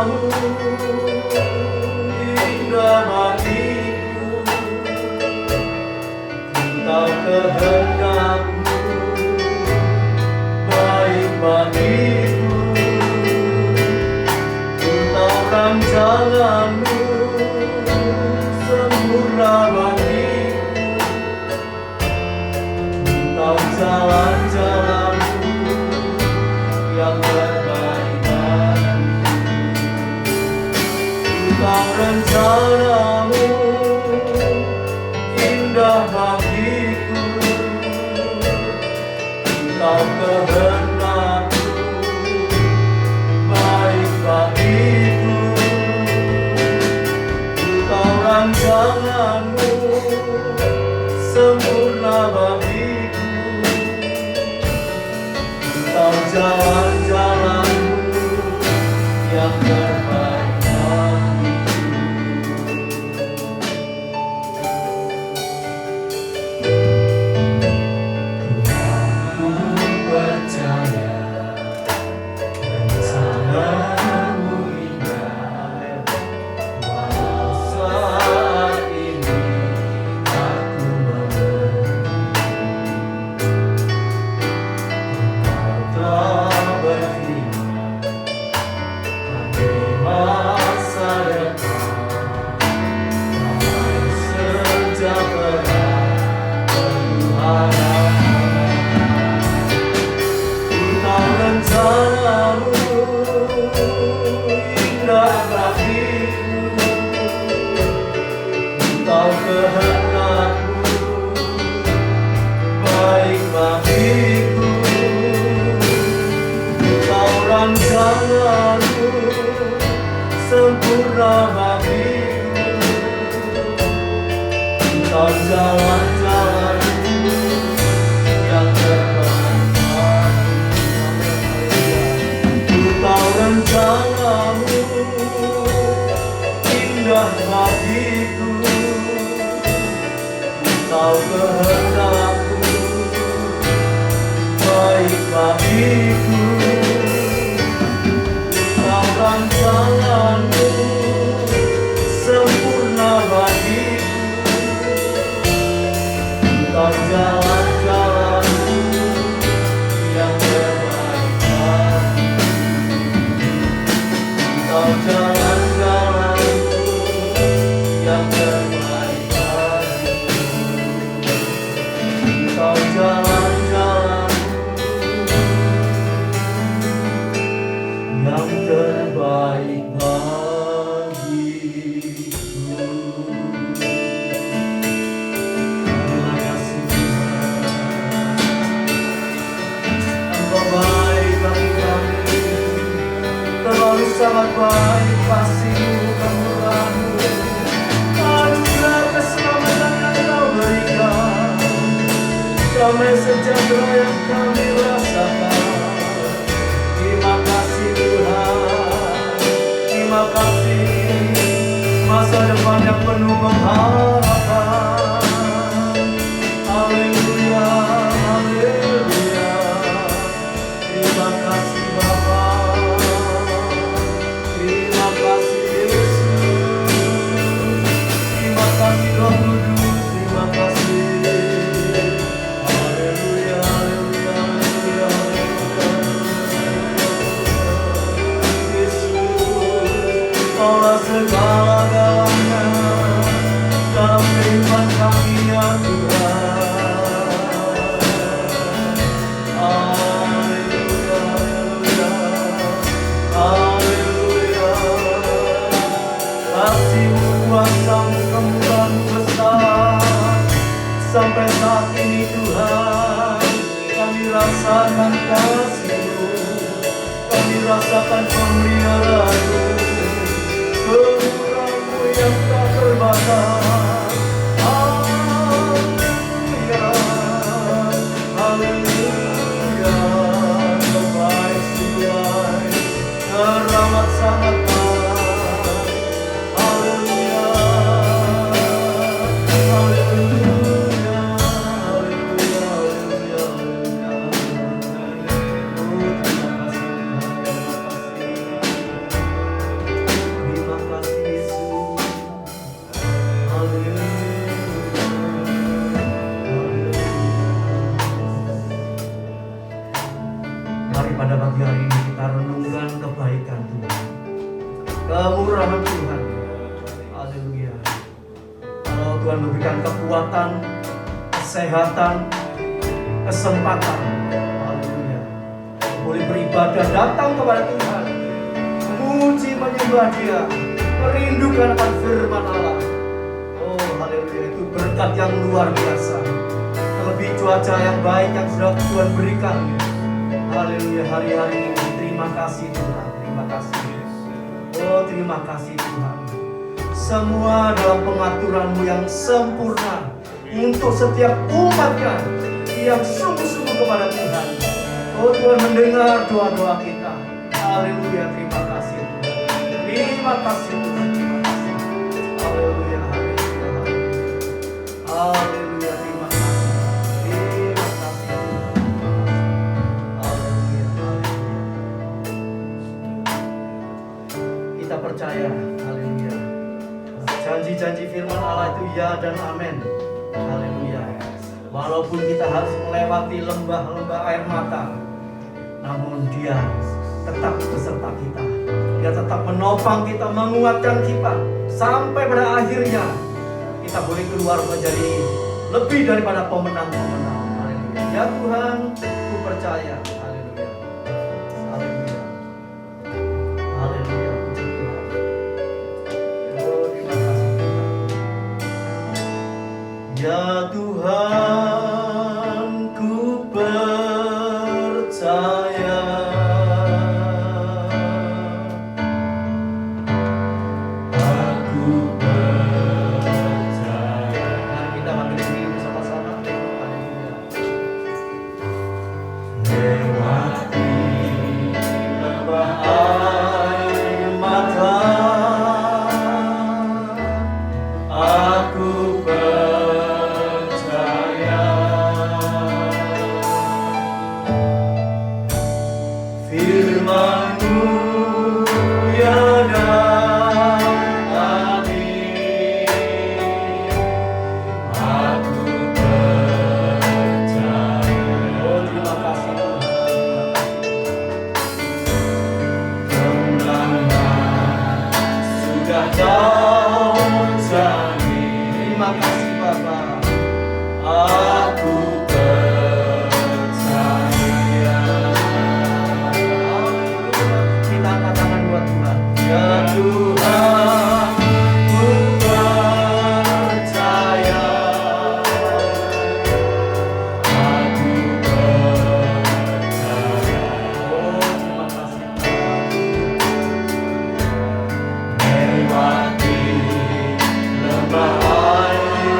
rencanamu indah bagiku, entah kehendakmu baik bagiku, entah rancanganmu sempurna bagiku, entah jalan-jalanmu yang terbaik bagiku, entah rencanamu indah bagiku, entah kehendakmu baik bagiku, entah rancanganmu sempurna bagiku, entah jalan-jalanmu yang terbaik bagiku. Ku percaya rencanamu indah, walau saat ini aku mengerti. Engkau telah berfirman bagi masa depan, damai sejahtera penuh harapan. Entah rencanamu indah bagiku, entah kehendakmu baik bagiku, entah rancanganmu sempurna bagiku, entah jalan-jalanmu yang terbaik bagiku, entah rencanamu indah bagiku, entah kehendakmu baik bagiku, entah rancanganmu sempurna bagiku, entah jalan-jalanmu yang terbaik bagiku, entah jalan-jalanmu yang terbaik bagiku, entah jalan-jalanmu yang terbaik bagiku. Terima kasih Tuhan, Engkau baik bagi kami, terlalu sangat baik kasih-Mu, kemurahan-Mu, anugerah keselamatan yang Kau berikan, damai sejahtera yang kami rasakan. Terima kasih Tuhan, terima kasih masa depan yang penuh pengharapan. Haleluya, haleluya. Terima kasih Bapa, terima kasih Yesus, terima kasih Roh Kudus, terima kasih. Haleluya, haleluya, haleluya, haleluya. Yesus, Kaulah segala-galanya dalam kehidupan kami ya Tuhan. Haleluya, haleluya, haleluya. Kasih-Mu, kuasa-Mu, kemurahan-Mu besar. Sampai saat ini Tuhan, kami rasakan kasih-Mu, kami rasakan pemeliharaan-Mu, kemurahan-Mu yang tak terbatas. Haleluya, haleluya. Terbaik sebaik, teramat sangat baik. Haleluya, haleluya, haleluya, haleluya, haleluya. Terima kasih Tuhan, terima kasih. kemurahan Tuhan. Haleluya. Kalau Tuhan memberikan kekuatan, kesehatan, kesempatan, haleluya, boleh beribadah, datang kepada Tuhan, memuji, menyembah Dia, merindukan akan firman Allah. Oh haleluya, itu berkat yang luar biasa. Terlebih cuaca yang baik yang sudah Tuhan berikan. Haleluya, hari-hari ini terima kasih Tuhan, terima kasih. Oh terima kasih Tuhan. Semua dalam pengaturan-Mu yang sempurna untuk setiap umat-Nya yang sungguh-sungguh kepada Tuhan. Oh Tuhan mendengar doa-doa kita. Haleluya, terima kasih Tuhan. Terima kasih Tuhan, terima kasih. Haleluya, haleluya, haleluya. Haleluya, terima kasih. Terima kasih Tuhan. Haleluya, haleluya. Kita percaya, haleluya. Janji-janji firman Allah itu ya dan amin. Haleluya. Walaupun kita harus melewati lembah-lembah air mata, namun Dia tetap beserta kita. Dia tetap menopang kita, menguatkan kita, sampai pada akhirnya kita boleh keluar menjadi lebih daripada pemenang-pemenang. Haleluya. Ya Tuhan, ku percaya. Haleluya. Haleluya. Haleluya. Puji Tuhan. Oh, terima kasih Tuhan. Ya Tuhan, ku percaya. Aku percaya. Mari kita panggil diri bersama-sama. Haleluya. Lewati lembah air mata, aku percaya. Firman-Mu ya dan amin. Aku percaya. Oh terima kasih Tuhan. Kemenangan sudah Kau jamin. Terima kasih Bapa. Aku percaya. Kita angkat tangan buat Tuhan. Ya Tuhan, ku percaya. Aku percaya. Oh terima kasih Tuhan. Melewati lembah air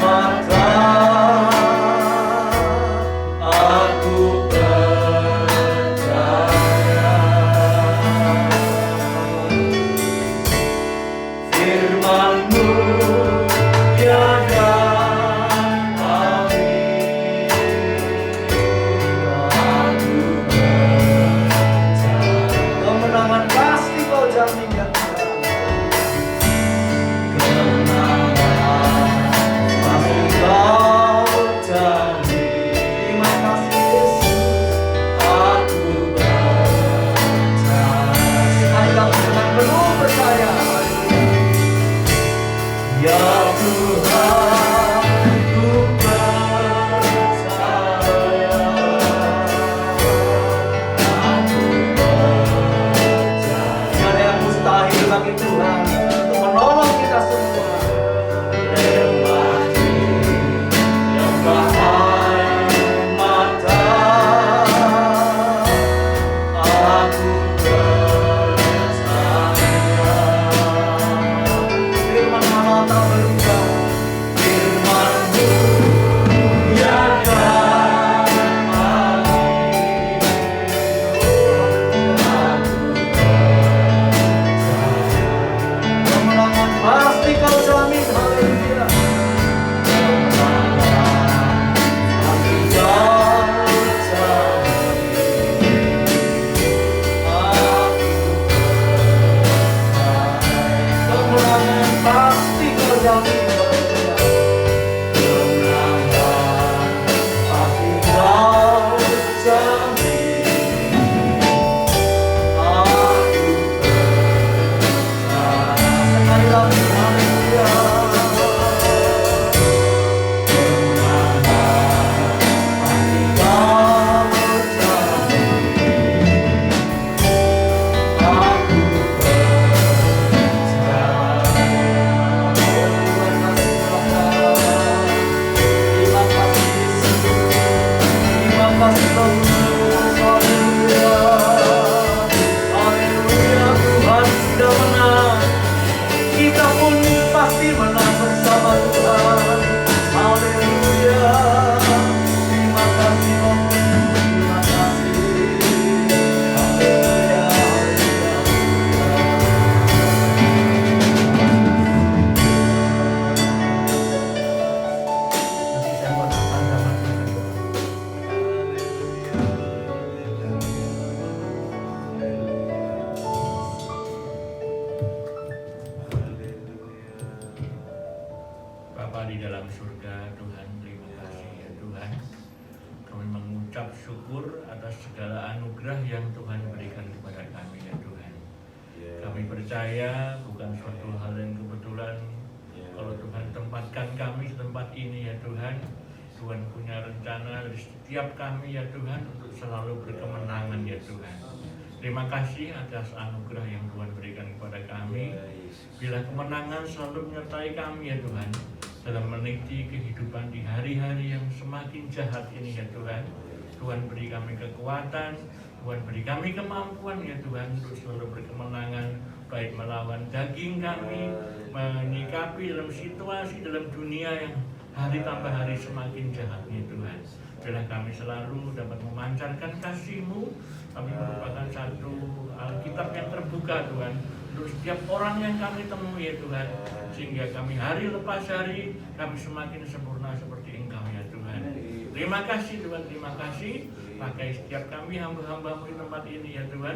mata, aku percaya. Firman-Mu ya dan amin. Aku percaya. Kemenangan pasti Kau jamin ya Tuhan. Kemenangan pasti Kau jamin. Terima kasih Yesus. Aku percaya. Sekali lagi dengan penuh percaya. Ya Tuhan, ku percaya. Aku percaya. Tiada yang mustahil bagi Tuhan untuk menolong kita semua. Lewati lembah air mata, aku percaya. Firman Allah tak berubah. Firman-Mu ya dan amin. Aku percaya. bersyukur atas segala anugerah yang Tuhan berikan kepada kami ya Tuhan. Kami percaya bukan suatu hal yang kebetulan kalau Tuhan tempatkan kami di tempat ini ya Tuhan. Tuhan punya rencana dari setiap kami ya Tuhan untuk selalu berkemenangan ya Tuhan. Terima kasih atas anugerah yang Tuhan berikan kepada kami. Bila kemenangan selalu menyertai kami ya Tuhan dalam meniti kehidupan di hari-hari yang semakin jahat ini ya Tuhan. Tuhan beri kami kekuatan, Tuhan beri kami kemampuan ya Tuhan untuk selalu berkemenangan, baik melawan daging kami, menyikapi dalam situasi dalam dunia yang hari tambah hari semakin jahat ya Tuhan. Biarlah kami selalu dapat memancarkan kasih-Mu. Kami merupakan satu Alkitab yang terbuka Tuhan untuk setiap orang yang kami temui ya Tuhan, sehingga kami hari lepas hari kami semakin sempurna seperti Engkau ya Tuhan. Terima kasih Tuhan, terima kasih. Pakai setiap kami hamba-hamba-Mu di tempat ini ya Tuhan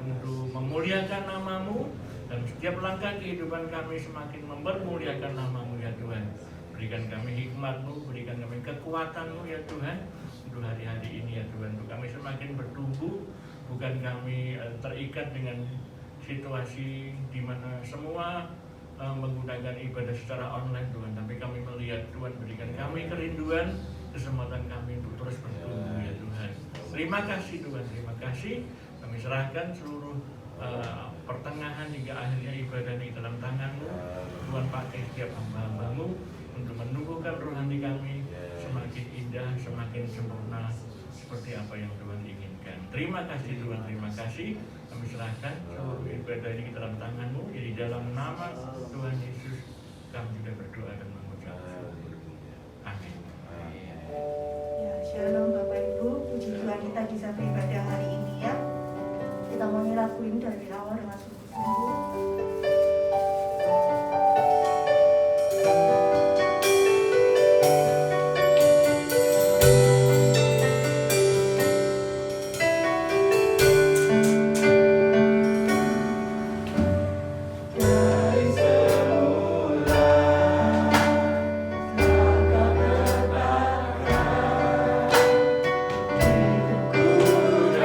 untuk memuliakan nama-Mu, dan setiap langkah kehidupan kami semakin mempermuliakan nama-Mu ya Tuhan. Berikan kami hikmat-Mu, berikan kami kekuatan-Mu ya Tuhan untuk hari-hari ini ya Tuhan, untuk kami semakin bertumbuh, bukan kami terikat dengan situasi di mana semua menggunakan ibadah secara online Tuhan, tapi kami melihat Tuhan berikan kami kerinduan, kesempatan kami untuk terus bertumbuh ya Tuhan. Terima kasih Tuhan, terima kasih. Kami serahkan seluruh pertengahan hingga akhirnya ibadah ini dalam tangan-Mu. Tuhan pakai setiap hamba-hamba-Mu untuk menumbuhkan rohani kami semakin indah, semakin sempurna seperti apa yang Tuhan inginkan. Terima kasih Tuhan, terima kasih. Kami serahkan seluruh ibadah ini ke dalam tangan-Mu. Di dalam nama Tuhan Yesus kami sudah berdoa dan mengucap syukur. Amin. Ya, shalom Bapak Ibu, puji Tuhan kita bisa beribadah hari ini ya. Kita mau lagu ini dari awal dengan sungguh-sungguh.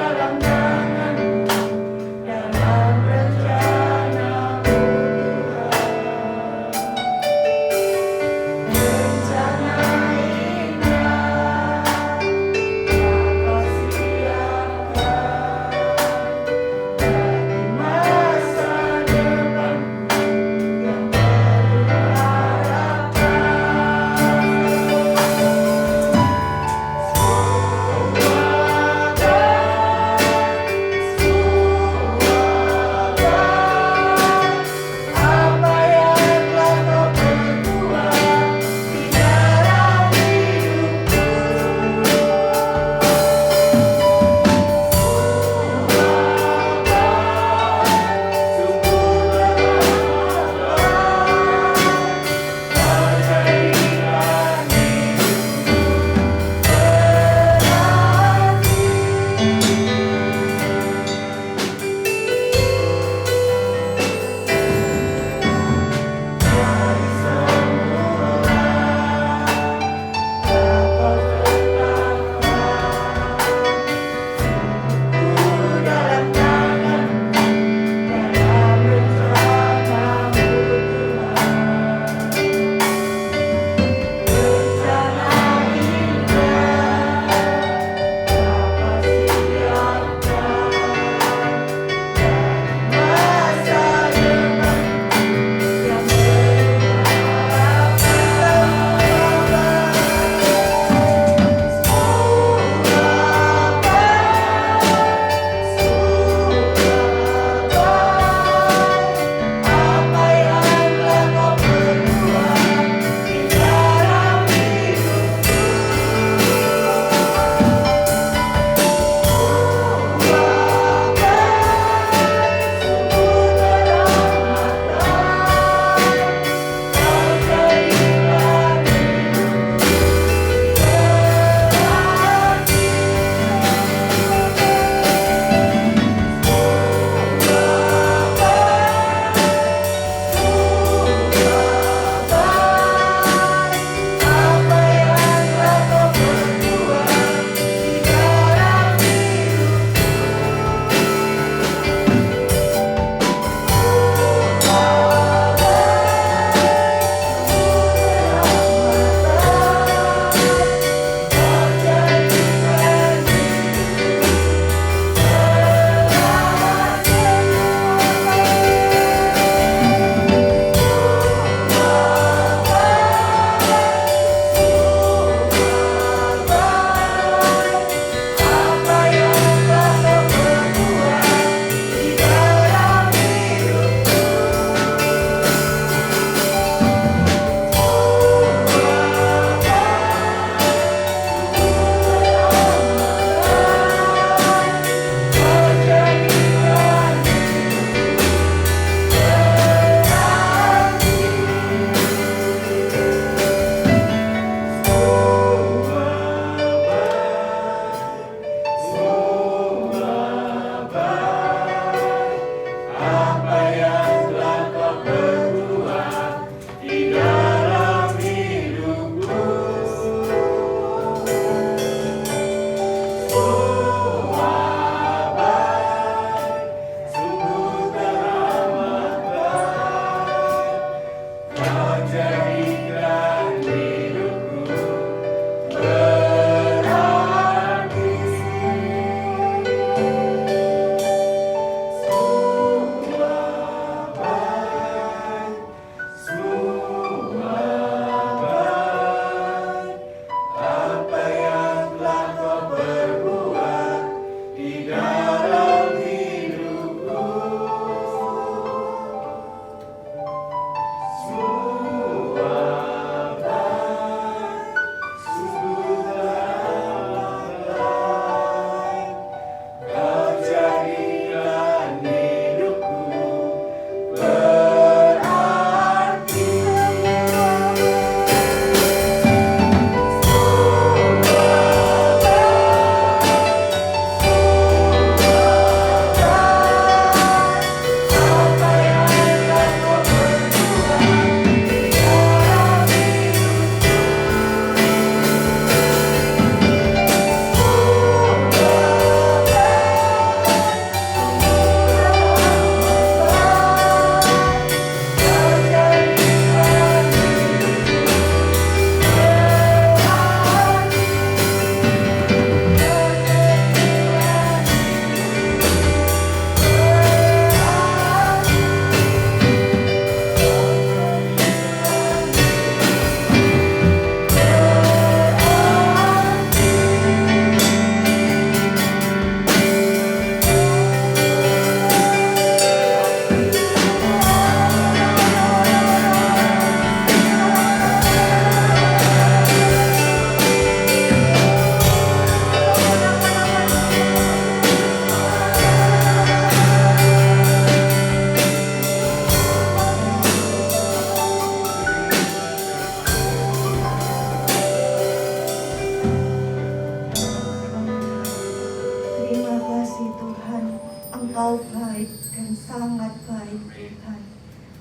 Dalam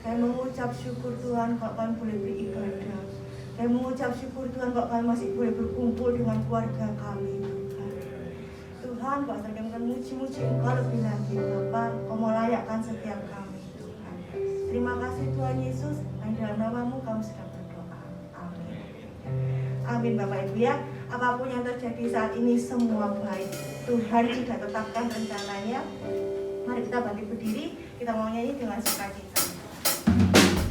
Kami mengucap syukur Tuhan kalau kami boleh beribadah. Kami mengucap syukur Tuhan kalau kami masih boleh berkumpul dengan keluarga kami Tuhan. Tuhan, Pak, kami akan muji-muji Engkau lebih lagi Bapak. Kau mau layakkan setiap kami Tuhan. Terima kasih Tuhan Yesus. Dalam namamu kami sedang berdoa. Amin. Amin Bapak Ibu ya. Apapun yang terjadi saat ini semua baik. Tuhan sudah tetapkan rencananya. Mari kita bangkit berdiri. Kita mau nyanyi dengan sukacita. Daripada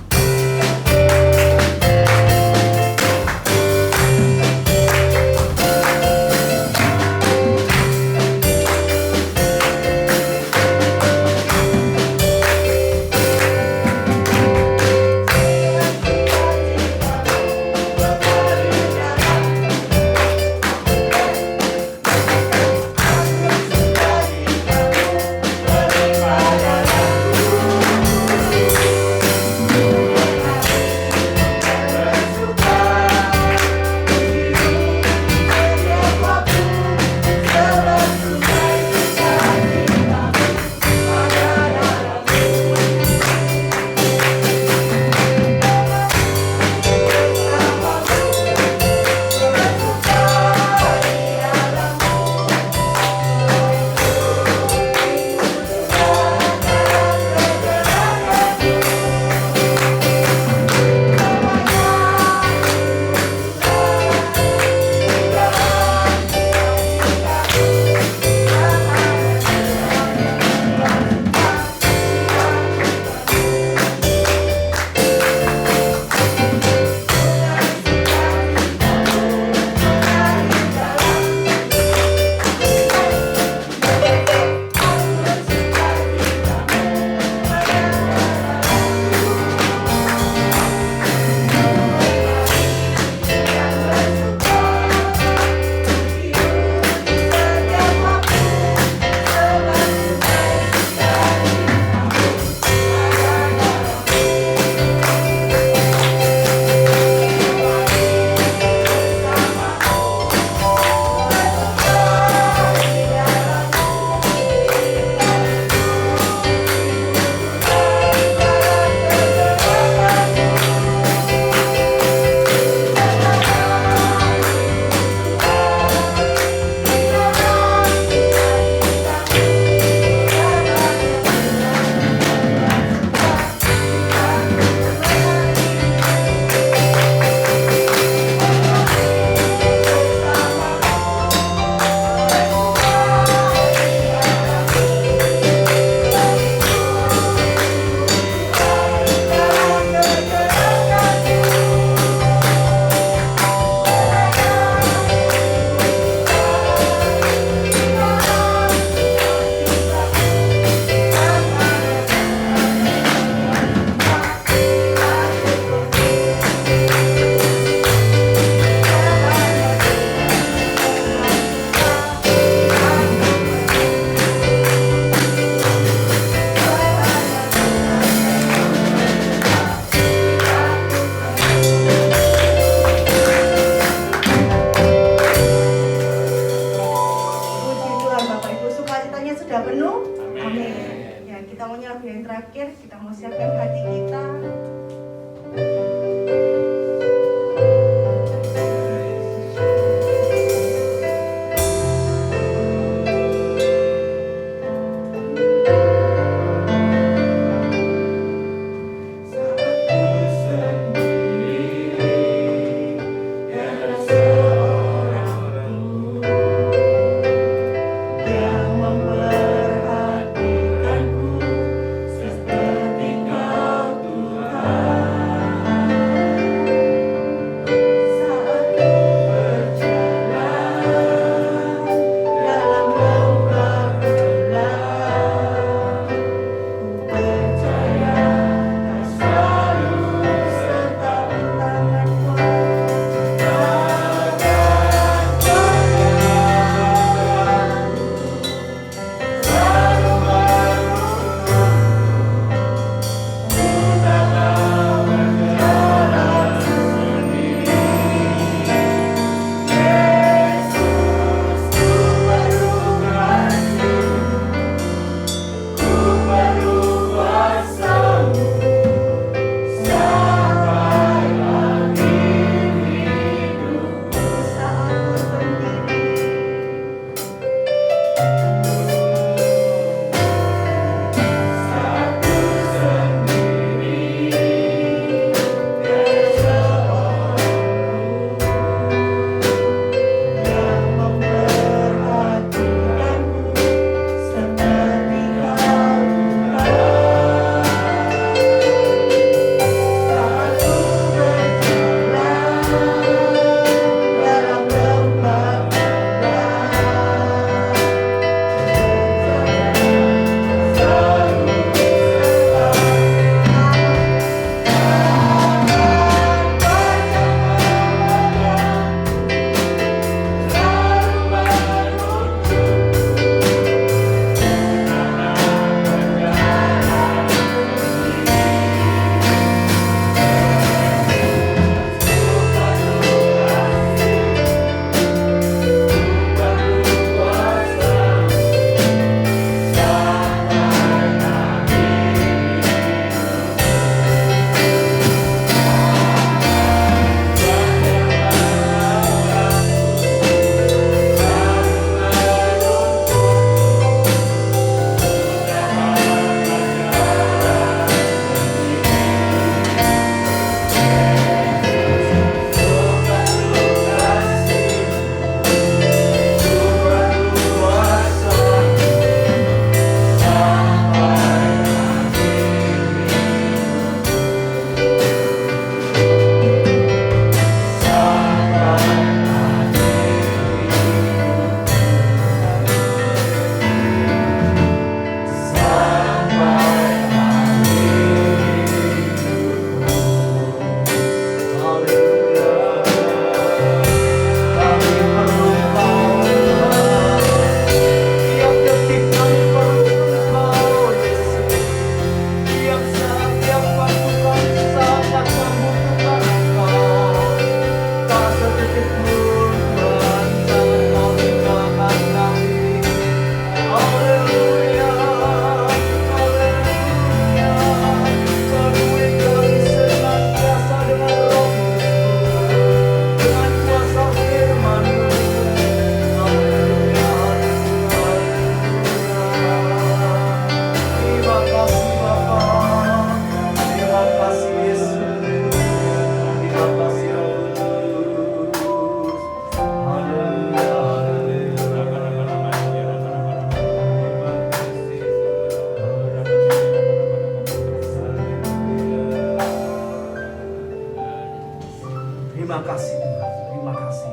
Terima kasih Tuhan, terima kasih.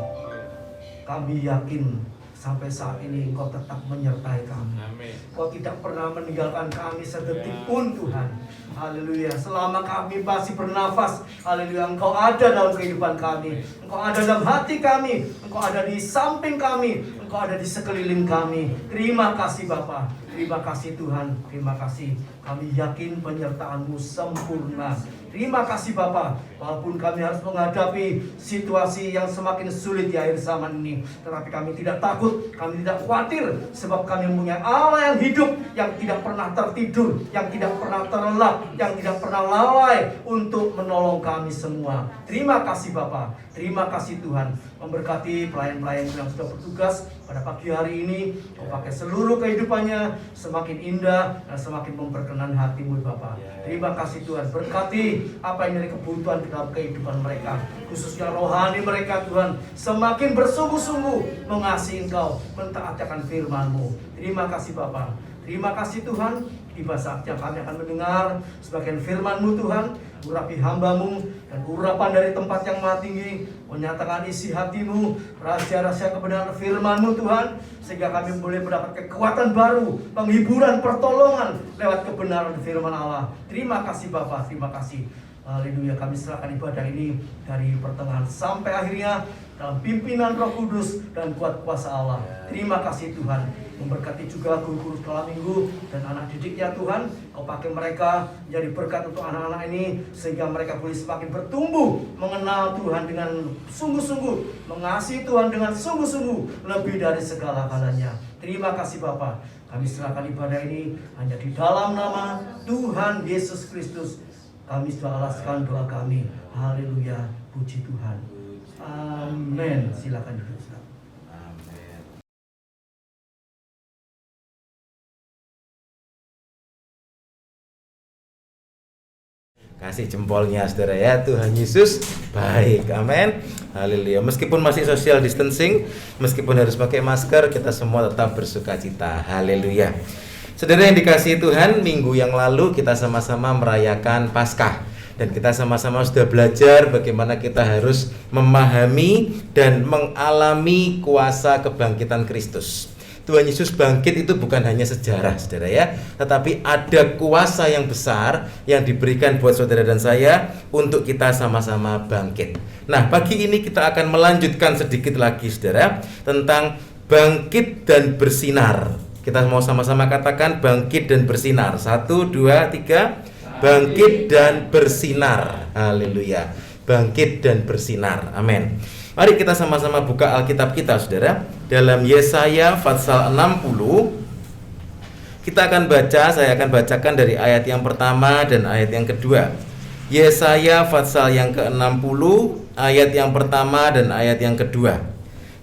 Kami yakin sampai saat ini Engkau tetap menyertai kami. Amin. Engkau tidak pernah meninggalkan kami sedetik pun Tuhan. Haleluya. Selama kami masih bernafas, haleluya, Engkau ada dalam kehidupan kami. Engkau ada dalam hati kami. Engkau ada di samping kami. Engkau ada di sekeliling kami. Terima kasih Bapa. Terima kasih Tuhan. Terima kasih. Kami yakin penyertaan-Mu sempurna. Terima kasih Bapa. Walaupun kami harus menghadapi situasi yang semakin sulit di akhir zaman ini, tetapi kami tidak takut, kami tidak khawatir, sebab kami mempunyai Allah yang hidup, yang tidak pernah tertidur, yang tidak pernah terlelap, yang tidak pernah lalai untuk menolong kami semua. Terima kasih Bapa. Terima kasih Tuhan. Memberkati pelayan-pelayan yang sudah bertugas pada pagi hari ini. Kau pakai seluruh kehidupannya semakin indah dan semakin memperkenan hati-Mu Bapa. Terima kasih Tuhan. Berkati apa yang menjadi kebutuhan dalam kehidupan mereka, khususnya rohani mereka Tuhan, semakin bersungguh-sungguh mengasihi Engkau, mentaati akan firman-Mu. Terima kasih Bapa. Terima kasih Tuhan. Tiba saatnya kami akan mendengar sebagian firman-Mu Tuhan. Urapi hamba-Mu dan urapan dari tempat yang maha tinggi, menyatakan isi hati-Mu, rahasia-rahasia kebenaran firman-Mu Tuhan, sehingga kami boleh mendapat kekuatan baru, penghiburan, pertolongan lewat kebenaran firman Allah. Terima kasih Bapa, terima kasih. Haleluya, kami serahkan ibadah ini dari pertengahan sampai akhirnya dalam pimpinan Roh Kudus dan kuat kuasa Allah. Terima kasih Tuhan. Memberkati juga guru-guru sekolah minggu dan anak didiknya Tuhan. Kau pakai mereka menjadi berkat untuk anak-anak ini, sehingga mereka boleh semakin bertumbuh mengenal Tuhan dengan sungguh-sungguh, mengasihi Tuhan dengan sungguh-sungguh, lebih dari segala-galanya. Terima kasih Bapa. Kami serahkan ibadah ini hanya di dalam nama Tuhan Yesus Kristus. Kami sudah alaskan doa kami. Haleluya, puji Tuhan. Amin. Silakan duduk. Kasih jempolnya saudara ya. Tuhan Yesus baik, amin, haleluya. Meskipun masih social distancing, meskipun harus pakai masker, kita semua tetap bersuka cita, haleluya. Saudara yang dikasihi Tuhan, minggu yang lalu kita sama-sama merayakan Paskah, dan kita sama-sama sudah belajar bagaimana kita harus memahami dan mengalami kuasa kebangkitan Kristus. Tuhan Yesus bangkit itu bukan hanya sejarah saudara ya, tetapi ada kuasa yang besar yang diberikan buat saudara dan saya untuk kita sama-sama bangkit. Nah, pagi ini kita akan melanjutkan sedikit lagi saudara tentang bangkit dan bersinar. Kita mau sama-sama katakan bangkit dan bersinar. 1, 2, 3. Bangkit dan bersinar. Haleluya. Bangkit dan bersinar. Amin. Mari kita sama-sama buka Alkitab kita saudara, dalam Yesaya pasal 60. Kita akan baca, saya akan bacakan dari ayat yang pertama dan ayat yang kedua. Yesaya pasal yang ke-60, ayat yang pertama dan ayat yang kedua.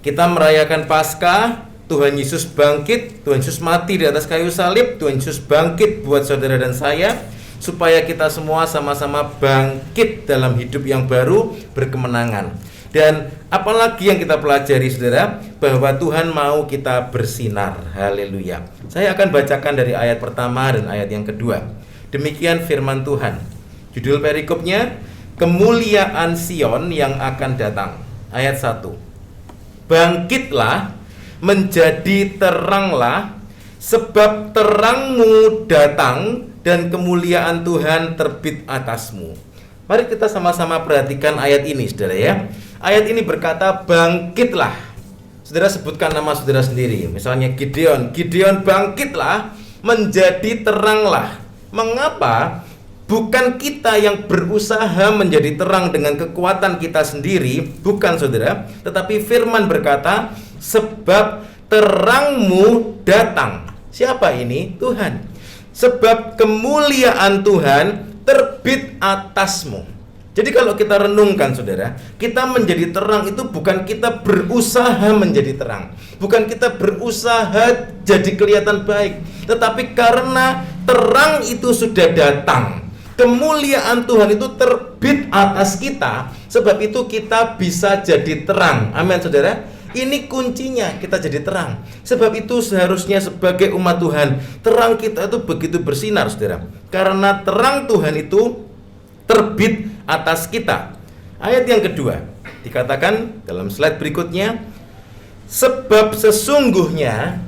Kita merayakan Paskah, Tuhan Yesus bangkit, Tuhan Yesus mati di atas kayu salib, Tuhan Yesus bangkit buat saudara dan saya, supaya kita semua sama-sama bangkit dalam hidup yang baru, berkemenangan. Dan apalagi yang kita pelajari saudara, bahwa Tuhan mau kita bersinar. Haleluya. Saya akan bacakan dari ayat pertama dan ayat yang kedua. Demikian firman Tuhan. Judul perikopnya, kemuliaan Sion yang akan datang. Ayat 1. Bangkitlah, menjadi teranglah, sebab terangmu datang dan kemuliaan Tuhan terbit atasmu. Mari kita sama-sama perhatikan ayat ini saudara ya. Ayat ini berkata bangkitlah. Saudara sebutkan nama saudara sendiri. Misalnya Gideon. Gideon bangkitlah, menjadi teranglah. Mengapa? Bukan kita yang berusaha menjadi terang dengan kekuatan kita sendiri, bukan saudara. Tetapi firman berkata, sebab terangmu datang. Siapa ini? Tuhan. Sebab kemuliaan Tuhan terbit atasmu. Jadi kalau kita renungkan saudara, kita menjadi terang itu bukan kita berusaha menjadi terang, bukan kita berusaha jadi kelihatan baik, tetapi karena terang itu sudah datang, kemuliaan Tuhan itu terbit atas kita, sebab itu kita bisa jadi terang. Amin saudara. Ini kuncinya, kita jadi terang. Sebab itu seharusnya sebagai umat Tuhan, terang kita itu begitu bersinar saudara, karena terang Tuhan itu terbit atas kita. Ayat yang kedua, Dikatakan dalam slide berikutnya, sebab sesungguhnya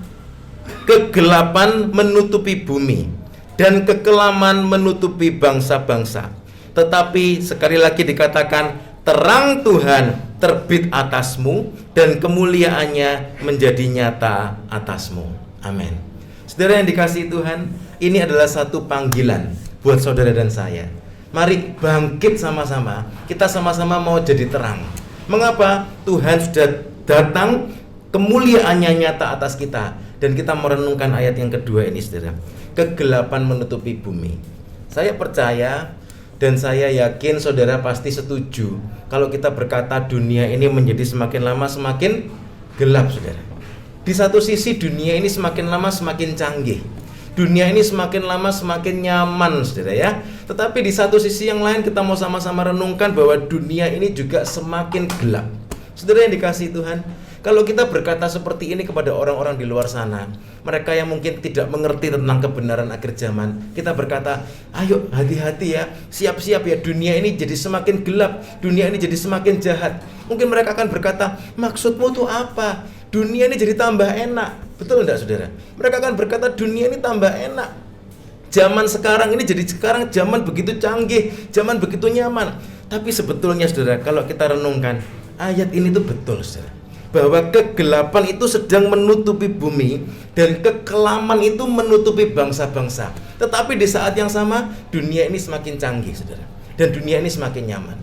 kegelapan menutupi bumi dan kekelaman menutupi bangsa-bangsa. Tetapi sekali lagi dikatakan, terang Tuhan terbit atasmu dan kemuliaannya menjadi nyata atasmu. Amin. Saudara yang dikasihi Tuhan, ini adalah satu panggilan buat saudara dan saya. Mari bangkit sama-sama. Kita sama-sama mau jadi terang. Mengapa? Tuhan sudah datang, kemuliaannya nyata atas kita. Dan kita merenungkan ayat yang kedua ini, saudara. Kegelapan menutupi bumi. Saya percaya dan saya yakin saudara pasti setuju kalau kita berkata dunia ini menjadi semakin lama semakin gelap, saudara. Di satu sisi dunia ini semakin lama semakin canggih. Dunia ini semakin lama semakin nyaman, saudara ya. Tetapi di satu sisi yang lain kita mau sama-sama renungkan bahwa dunia ini juga semakin gelap. Saudara yang dikasihi Tuhan, kalau kita berkata seperti ini kepada orang-orang di luar sana, mereka yang mungkin tidak mengerti tentang kebenaran akhir zaman, kita berkata, ayo hati-hati ya, siap-siap ya, dunia ini jadi semakin gelap, dunia ini jadi semakin jahat. Mungkin mereka akan berkata, maksudmu tuh apa? Dunia ini jadi tambah enak. Betul enggak, saudara? Mereka akan berkata dunia ini tambah enak. Zaman sekarang ini jadi sekarang zaman begitu canggih, zaman begitu nyaman. Tapi sebetulnya, saudara, kalau kita renungkan, ayat ini tuh betul, saudara, bahwa kegelapan itu sedang menutupi bumi dan kekelaman itu menutupi bangsa-bangsa. Tetapi di saat yang sama, dunia ini semakin canggih, saudara, dan dunia ini semakin nyaman.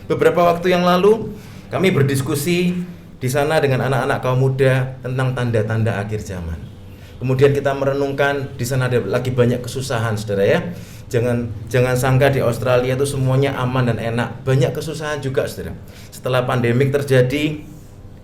Beberapa waktu yang lalu, kami berdiskusi di sana dengan anak-anak kaum muda tentang tanda-tanda akhir zaman. Kemudian kita merenungkan di sana ada lagi banyak kesusahan, saudara ya. Jangan sangka di Australia itu semuanya aman dan enak. Banyak kesusahan juga, saudara. Setelah pandemik terjadi,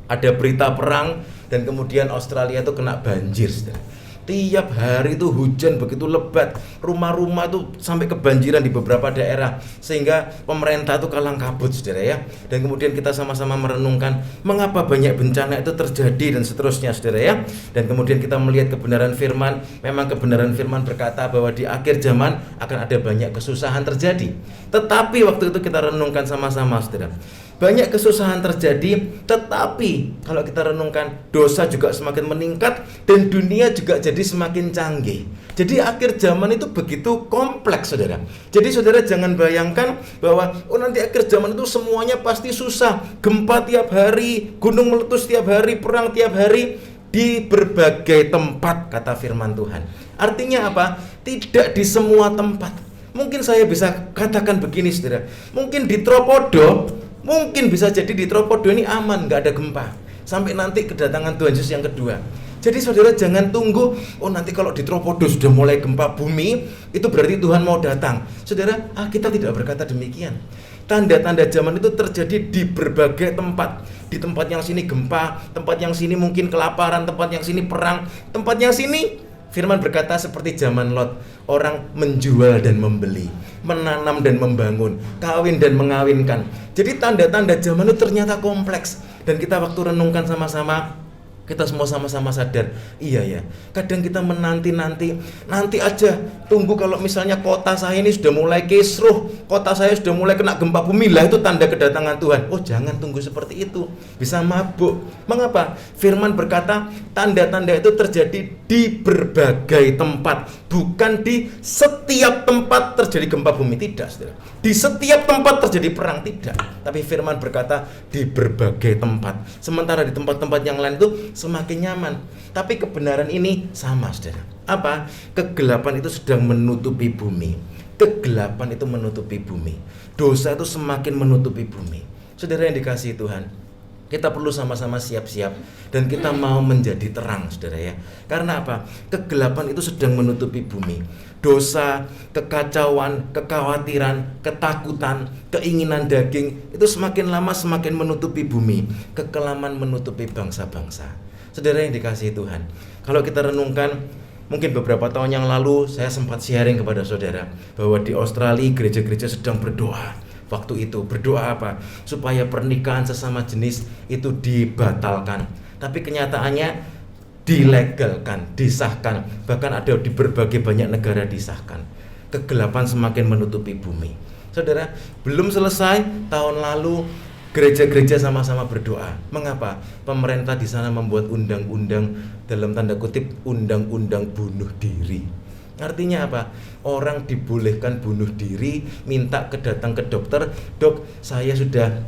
ada berita perang dan kemudian Australia itu kena banjir, saudara. Tiap hari itu hujan begitu lebat, rumah-rumah itu sampai kebanjiran di beberapa daerah, sehingga pemerintah itu kalang kabut, saudara ya. Dan kemudian kita sama-sama merenungkan mengapa banyak bencana itu terjadi dan seterusnya, saudara ya. Dan kemudian kita melihat kebenaran firman. Memang kebenaran firman berkata bahwa di akhir zaman akan ada banyak kesusahan terjadi. Tetapi waktu itu kita renungkan sama-sama, saudara, banyak kesusahan terjadi, tetapi kalau kita renungkan, dosa juga semakin meningkat dan dunia juga jadi semakin canggih. Jadi akhir zaman itu begitu kompleks, saudara. Jadi saudara jangan bayangkan bahwa nanti akhir zaman itu semuanya pasti susah, gempa tiap hari, gunung meletus tiap hari, perang tiap hari di berbagai tempat, kata firman Tuhan. Artinya apa? Tidak di semua tempat. Mungkin saya bisa katakan begini, saudara. Mungkin di Tropodo, mungkin bisa jadi di Tropodo ini aman, nggak ada gempa sampai nanti kedatangan Tuhan Yesus yang kedua. Jadi saudara jangan tunggu, nanti kalau di Tropodo sudah mulai gempa bumi, itu berarti Tuhan mau datang. Saudara, kita tidak berkata demikian. Tanda-tanda zaman itu terjadi di berbagai tempat. Di tempat yang sini gempa, tempat yang sini mungkin kelaparan, tempat yang sini perang, tempat yang sini firman berkata seperti zaman Lot, orang menjual dan membeli, menanam dan membangun, kawin dan mengawinkan. Jadi tanda-tanda zaman itu ternyata kompleks. Dan kita waktu renungkan sama-sama, kita semua sama-sama sadar, iya ya, kadang kita nanti aja, tunggu kalau misalnya kota saya ini sudah mulai kisruh, kota saya sudah mulai kena gempa bumi, lah itu tanda kedatangan Tuhan. Jangan tunggu seperti itu, bisa mabuk. Mengapa? Firman berkata tanda-tanda itu terjadi di berbagai tempat, bukan di setiap tempat terjadi gempa bumi, tidak, saudara. Di setiap tempat terjadi perang, tidak. Tapi firman berkata di berbagai tempat. Sementara di tempat-tempat yang lain itu semakin nyaman. Tapi kebenaran ini sama, saudara. Apa? Kegelapan itu sedang menutupi bumi. Kegelapan itu menutupi bumi. Dosa itu semakin menutupi bumi. Saudara yang dikasihi Tuhan, kita perlu sama-sama siap-siap dan kita mau menjadi terang, saudara ya. Karena apa? Kegelapan itu sedang menutupi bumi. Dosa, kekacauan, kekhawatiran, ketakutan, keinginan daging itu semakin lama semakin menutupi bumi. Kekelaman menutupi bangsa-bangsa. Saudara yang dikasihi Tuhan, kalau kita renungkan, mungkin beberapa tahun yang lalu saya sempat sharing kepada saudara bahwa di Australia gereja-gereja sedang berdoa. Waktu itu berdoa apa? Supaya pernikahan sesama jenis itu dibatalkan. Tapi kenyataannya dilegalkan, disahkan. Bahkan ada di berbagai banyak negara disahkan. Kegelapan semakin menutupi bumi. Saudara, belum selesai tahun lalu Gereja-gereja sama-sama berdoa. Mengapa? Pemerintah di sana membuat undang-undang, dalam tanda kutip, undang-undang bunuh diri. Artinya apa? Orang dibolehkan bunuh diri, minta datang ke dokter, dok, saya sudah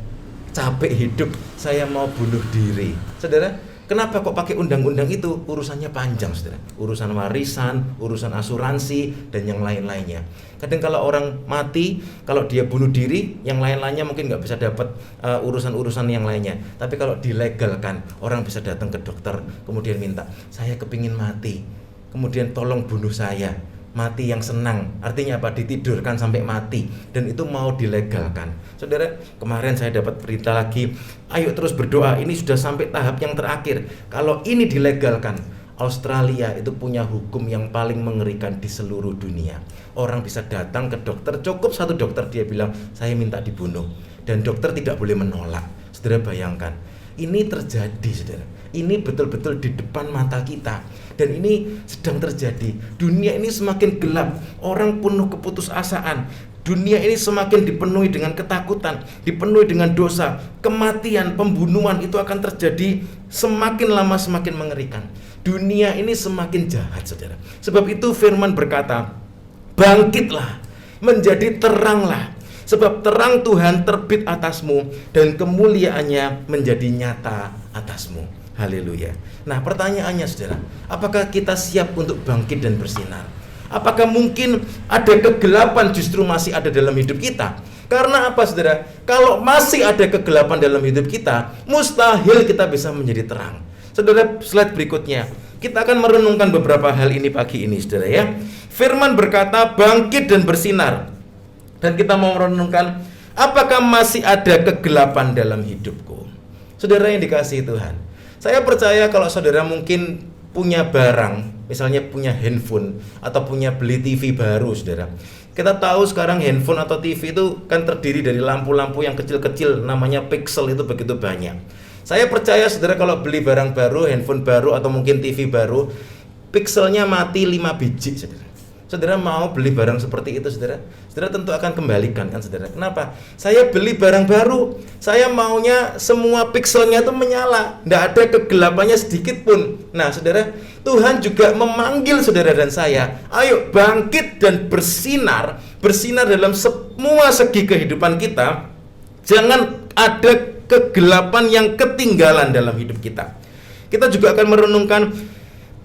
capek hidup, saya mau bunuh diri. Saudara, kenapa kok pakai undang-undang itu? Urusannya panjang, saudara. Urusan warisan, urusan asuransi, dan yang lain-lainnya. Kadang kalau orang mati, kalau dia bunuh diri, yang lain-lainnya mungkin nggak bisa dapat urusan-urusan yang lainnya. Tapi kalau dilegalkan, orang bisa datang ke dokter, kemudian minta, saya kepingin mati, kemudian tolong bunuh saya. Mati yang senang, artinya apa? Ditidurkan sampai mati, dan itu mau dilegalkan. Saudara, kemarin saya dapat berita lagi, ayo terus berdoa, ini sudah sampai tahap yang terakhir. Kalau ini dilegalkan, Australia itu punya hukum yang paling mengerikan di seluruh dunia. Orang bisa datang ke dokter, cukup satu dokter, dia bilang, saya minta dibunuh, dan dokter tidak boleh menolak. Saudara bayangkan, ini terjadi, saudara. Ini betul-betul di depan mata kita. Dan ini sedang terjadi. Dunia ini semakin gelap. Orang penuh keputusasaan. Dunia ini semakin dipenuhi dengan ketakutan, dipenuhi dengan dosa. Kematian, pembunuhan itu akan terjadi semakin lama semakin mengerikan. Dunia ini semakin jahat, saudara. Sebab itu firman berkata, bangkitlah, menjadi teranglah. Sebab terang Tuhan terbit atasmu, dan kemuliaannya menjadi nyata atasmu. Haleluya. Nah, pertanyaannya, saudara, apakah kita siap untuk bangkit dan bersinar? Apakah mungkin ada kegelapan justru masih ada dalam hidup kita? Karena apa, saudara? Kalau masih ada kegelapan dalam hidup kita, mustahil kita bisa menjadi terang. Saudara, slide berikutnya, kita akan merenungkan beberapa hal ini pagi ini, saudara ya. Firman berkata, bangkit dan bersinar. Dan kita mau merenungkan, apakah masih ada kegelapan dalam hidupku? Saudara yang dikasihi Tuhan, saya percaya kalau saudara mungkin punya barang, misalnya punya handphone atau punya beli TV baru, saudara. Kita tahu sekarang handphone atau TV itu kan terdiri dari lampu-lampu yang kecil-kecil, namanya pixel, itu begitu banyak. Saya percaya saudara kalau beli barang baru, handphone baru atau mungkin TV baru, pixelnya mati 5 biji, saudara. Saudara mau beli barang seperti itu, saudara? Saudara tentu akan kembalikan, kan, saudara? Kenapa? Saya beli barang baru, saya maunya semua pixelnya itu menyala, tidak ada kegelapannya sedikit pun. Nah, saudara, Tuhan juga memanggil saudara dan saya, ayo bangkit dan bersinar, bersinar dalam semua segi kehidupan kita. Jangan ada kegelapan yang ketinggalan dalam hidup kita. Kita juga akan merenungkan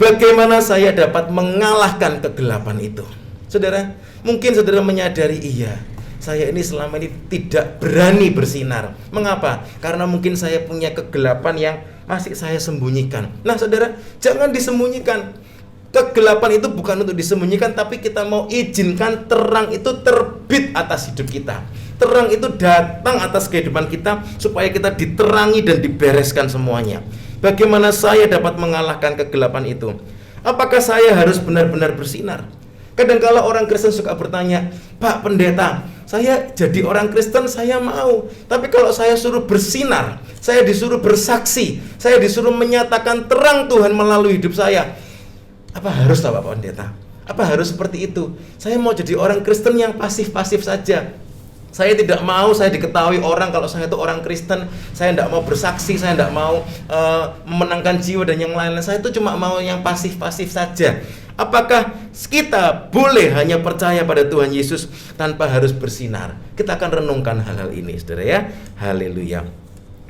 bagaimana saya dapat mengalahkan kegelapan itu. Saudara, mungkin saudara menyadari, iya, saya ini selama ini tidak berani bersinar. Mengapa? Karena mungkin saya punya kegelapan yang masih saya sembunyikan. Nah, saudara, jangan disembunyikan. Kegelapan itu bukan untuk disembunyikan, tapi kita mau izinkan terang itu terbit atas hidup kita. Terang itu datang atas kehidupan kita, supaya kita diterangi dan dibereskan semuanya. Bagaimana saya dapat mengalahkan kegelapan itu? Apakah saya harus benar-benar bersinar? Kadang-kala orang Kristen suka bertanya, Pak Pendeta, saya jadi orang Kristen, saya mau. Tapi kalau saya suruh bersinar, saya disuruh bersaksi, saya disuruh menyatakan terang Tuhan melalui hidup saya, apa harus Pak Pendeta? Apa harus seperti itu? Saya mau jadi orang Kristen yang pasif-pasif saja. Saya tidak mau saya diketahui orang kalau saya itu orang Kristen. Saya tidak mau bersaksi, saya tidak mau memenangkan jiwa dan yang lain-lain. Saya itu cuma mau yang pasif-pasif saja. Apakah kita boleh hanya percaya pada Tuhan Yesus tanpa harus bersinar? Kita akan renungkan hal-hal ini, saudara ya. Haleluya.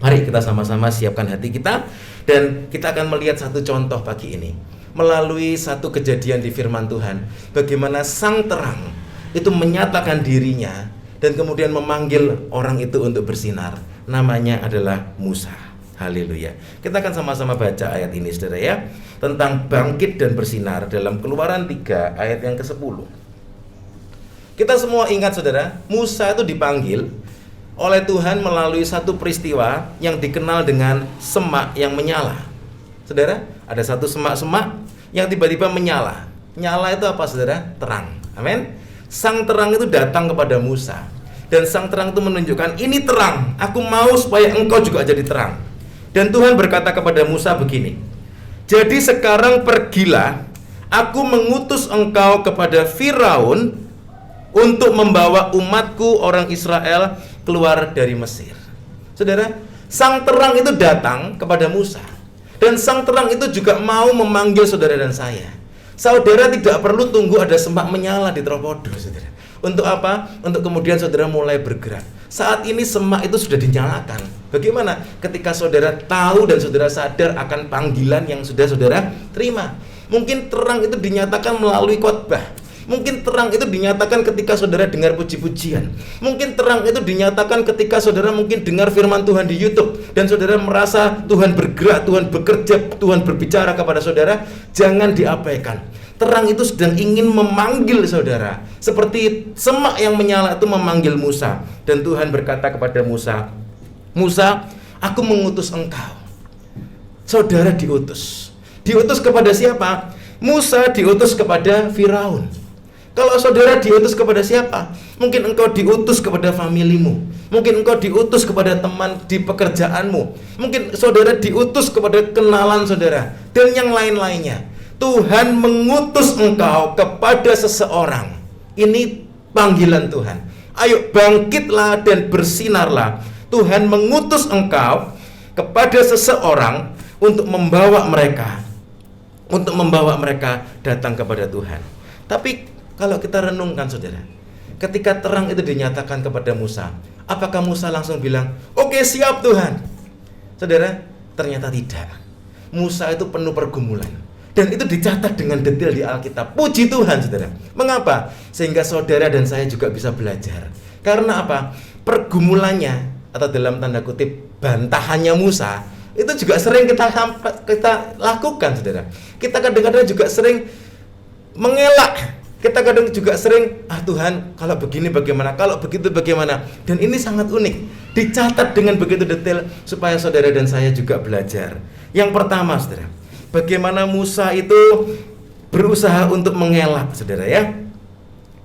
Mari kita sama-sama siapkan hati kita, dan kita akan melihat satu contoh pagi ini melalui satu kejadian di firman Tuhan, bagaimana sang terang itu menyatakan dirinya dan kemudian memanggil orang itu untuk bersinar. Namanya adalah Musa. Haleluya. Kita akan sama-sama baca ayat ini, saudara ya, tentang bangkit dan bersinar dalam Keluaran 3 ayat yang ke-10. Kita semua ingat, saudara, Musa itu dipanggil oleh Tuhan melalui satu peristiwa yang dikenal dengan semak yang menyala. Saudara, ada satu semak-semak yang tiba-tiba menyala. Nyala itu apa, saudara? Terang. Amin. Sang terang itu datang kepada Musa, dan sang terang itu menunjukkan, ini terang, aku mau supaya engkau juga jadi terang. Dan Tuhan berkata kepada Musa begini, jadi sekarang pergilah, aku mengutus engkau kepada Firaun untuk membawa umatku orang Israel keluar dari Mesir. Saudara, sang terang itu datang kepada Musa. Dan sang terang itu juga mau memanggil saudara dan saya. Saudara tidak perlu tunggu ada semak menyala di Tropodo, saudara. Untuk apa? Untuk kemudian saudara mulai bergerak. Saat ini semak itu sudah dinyalakan. Bagaimana ketika saudara tahu dan saudara sadar akan panggilan yang sudah saudara terima? Mungkin terang itu dinyatakan melalui khotbah. Mungkin terang itu dinyatakan ketika saudara dengar puji-pujian. Mungkin terang itu dinyatakan ketika saudara mungkin dengar firman Tuhan di YouTube dan saudara merasa Tuhan bergerak, Tuhan bekerja, Tuhan berbicara kepada saudara. Jangan diabaikan. Terang itu sedang ingin memanggil saudara, seperti semak yang menyala itu memanggil Musa. Dan Tuhan berkata kepada Musa, Musa, aku mengutus engkau. Saudara diutus. Diutus kepada siapa? Musa diutus kepada Firaun. Kalau saudara diutus kepada siapa? Mungkin engkau diutus kepada familimu. Mungkin engkau diutus kepada teman di pekerjaanmu. Mungkin saudara diutus kepada kenalan saudara. Dan yang lain-lainnya. Tuhan mengutus engkau kepada seseorang. Ini panggilan Tuhan. Ayo bangkitlah dan bersinarlah. Tuhan mengutus engkau kepada seseorang untuk membawa mereka datang kepada Tuhan. Tapi kalau kita renungkan saudara, ketika terang itu dinyatakan kepada Musa, apakah Musa langsung bilang, "Oke, siap Tuhan"? Saudara, ternyata tidak. Musa itu penuh pergumulan. Dan itu dicatat dengan detail di Alkitab. Puji Tuhan saudara. Mengapa? Sehingga saudara dan saya juga bisa belajar. Karena apa? Pergumulannya, atau dalam tanda kutip bantahannya Musa, itu juga sering kita lakukan saudara. Kita kadang-kadang juga sering mengelak. Kita kadang juga sering, Tuhan, kalau begini bagaimana, kalau begitu bagaimana. Dan ini sangat unik, dicatat dengan begitu detail supaya saudara dan saya juga belajar. Yang pertama saudara, bagaimana Musa itu berusaha untuk mengelak saudara ya.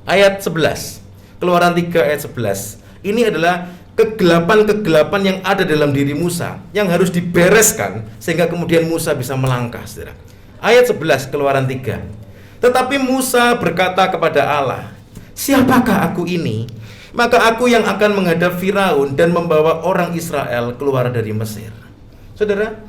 Ayat 11, Keluaran 3 ayat 11. Ini adalah kegelapan-kegelapan yang ada dalam diri Musa yang harus dibereskan sehingga kemudian Musa bisa melangkah saudara. Ayat 11 Keluaran 3. Tetapi Musa berkata kepada Allah, siapakah aku ini? Maka aku yang akan menghadap Firaun dan membawa orang Israel keluar dari Mesir. Saudara,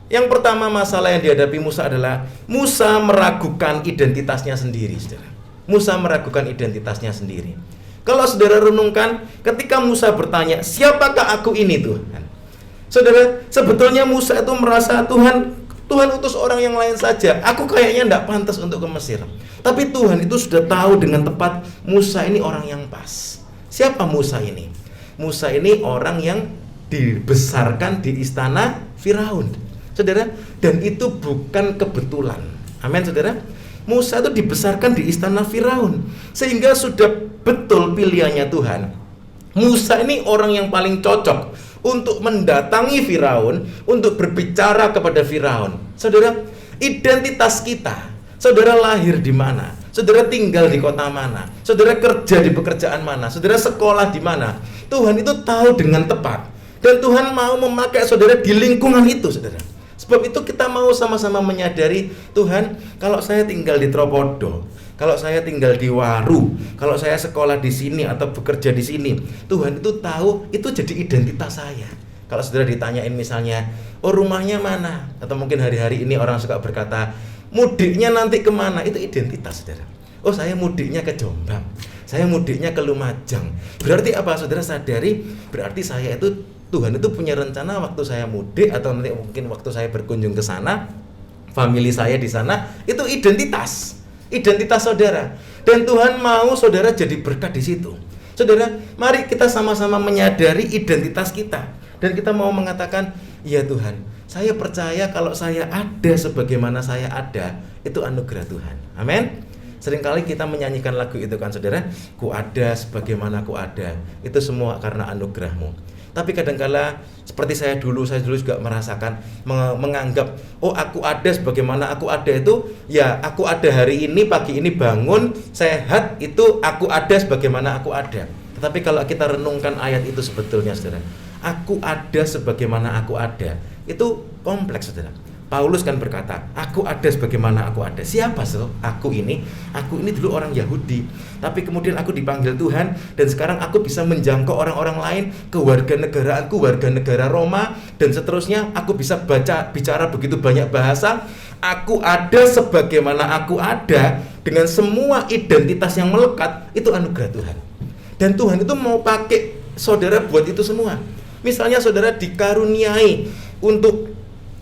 yang pertama masalah yang dihadapi Musa adalah Musa meragukan identitasnya sendiri saudara. Musa meragukan identitasnya sendiri. Kalau saudara renungkan, ketika Musa bertanya, siapakah aku ini Tuhan? Saudara, sebetulnya Musa itu merasa Tuhan utus orang yang lain saja. Aku kayaknya tidak pantas untuk ke Mesir. Tapi Tuhan itu sudah tahu dengan tepat Musa ini orang yang pas. Siapa Musa ini? Musa ini orang yang dibesarkan di istana Firaun. Saudara, dan itu bukan kebetulan. Amin saudara. Musa itu dibesarkan di istana Firaun, sehingga sudah betul pilihannya Tuhan. Musa ini orang yang paling cocok untuk mendatangi Firaun, untuk berbicara kepada Firaun. Saudara, identitas kita, saudara lahir di mana, saudara tinggal di kota mana, saudara kerja di pekerjaan mana, saudara sekolah di mana, Tuhan itu tahu dengan tepat. Dan Tuhan mau memakai saudara di lingkungan itu saudara. Sebab itu kita mau sama-sama menyadari, Tuhan, kalau saya tinggal di Tropodo, kalau saya tinggal di Waru, kalau saya sekolah di sini atau bekerja di sini, Tuhan itu tahu, itu jadi identitas saya. Kalau saudara ditanyain misalnya, oh rumahnya mana? Atau mungkin hari-hari ini orang suka berkata, mudiknya nanti kemana? Itu identitas saudara. Oh saya mudiknya ke Jombang, saya mudiknya ke Lumajang. Berarti apa saudara sadari? Berarti saya itu, Tuhan itu punya rencana waktu saya mudik atau nanti mungkin waktu saya berkunjung ke sana, famili saya di sana, itu identitas saudara. Dan Tuhan mau saudara jadi berkat di situ. Saudara, mari kita sama-sama menyadari identitas kita dan kita mau mengatakan, ya Tuhan, saya percaya kalau saya ada sebagaimana saya ada, itu anugerah Tuhan. Amin. Seringkali kita menyanyikan lagu itu kan saudara, ku ada sebagaimana ku ada, itu semua karena anugerahmu. Tapi kadangkala seperti saya dulu juga merasakan menganggap, oh aku ada sebagaimana aku ada itu, ya aku ada hari ini, pagi ini bangun sehat, itu aku ada sebagaimana aku ada. Tetapi kalau kita renungkan ayat itu sebetulnya saudara, aku ada sebagaimana aku ada, itu kompleks saudara. Paulus kan berkata, aku ada sebagaimana aku ada. Siapa sih aku ini? Aku ini dulu orang Yahudi, tapi kemudian aku dipanggil Tuhan, dan sekarang aku bisa menjangkau orang-orang lain, kewarganegaraanku, warga negara Roma, dan seterusnya. Aku bisa bicara begitu banyak bahasa. Aku ada sebagaimana aku ada, dengan semua identitas yang melekat. Itu anugerah Tuhan. Dan Tuhan itu mau pakai saudara buat itu semua. Misalnya saudara dikaruniai untuk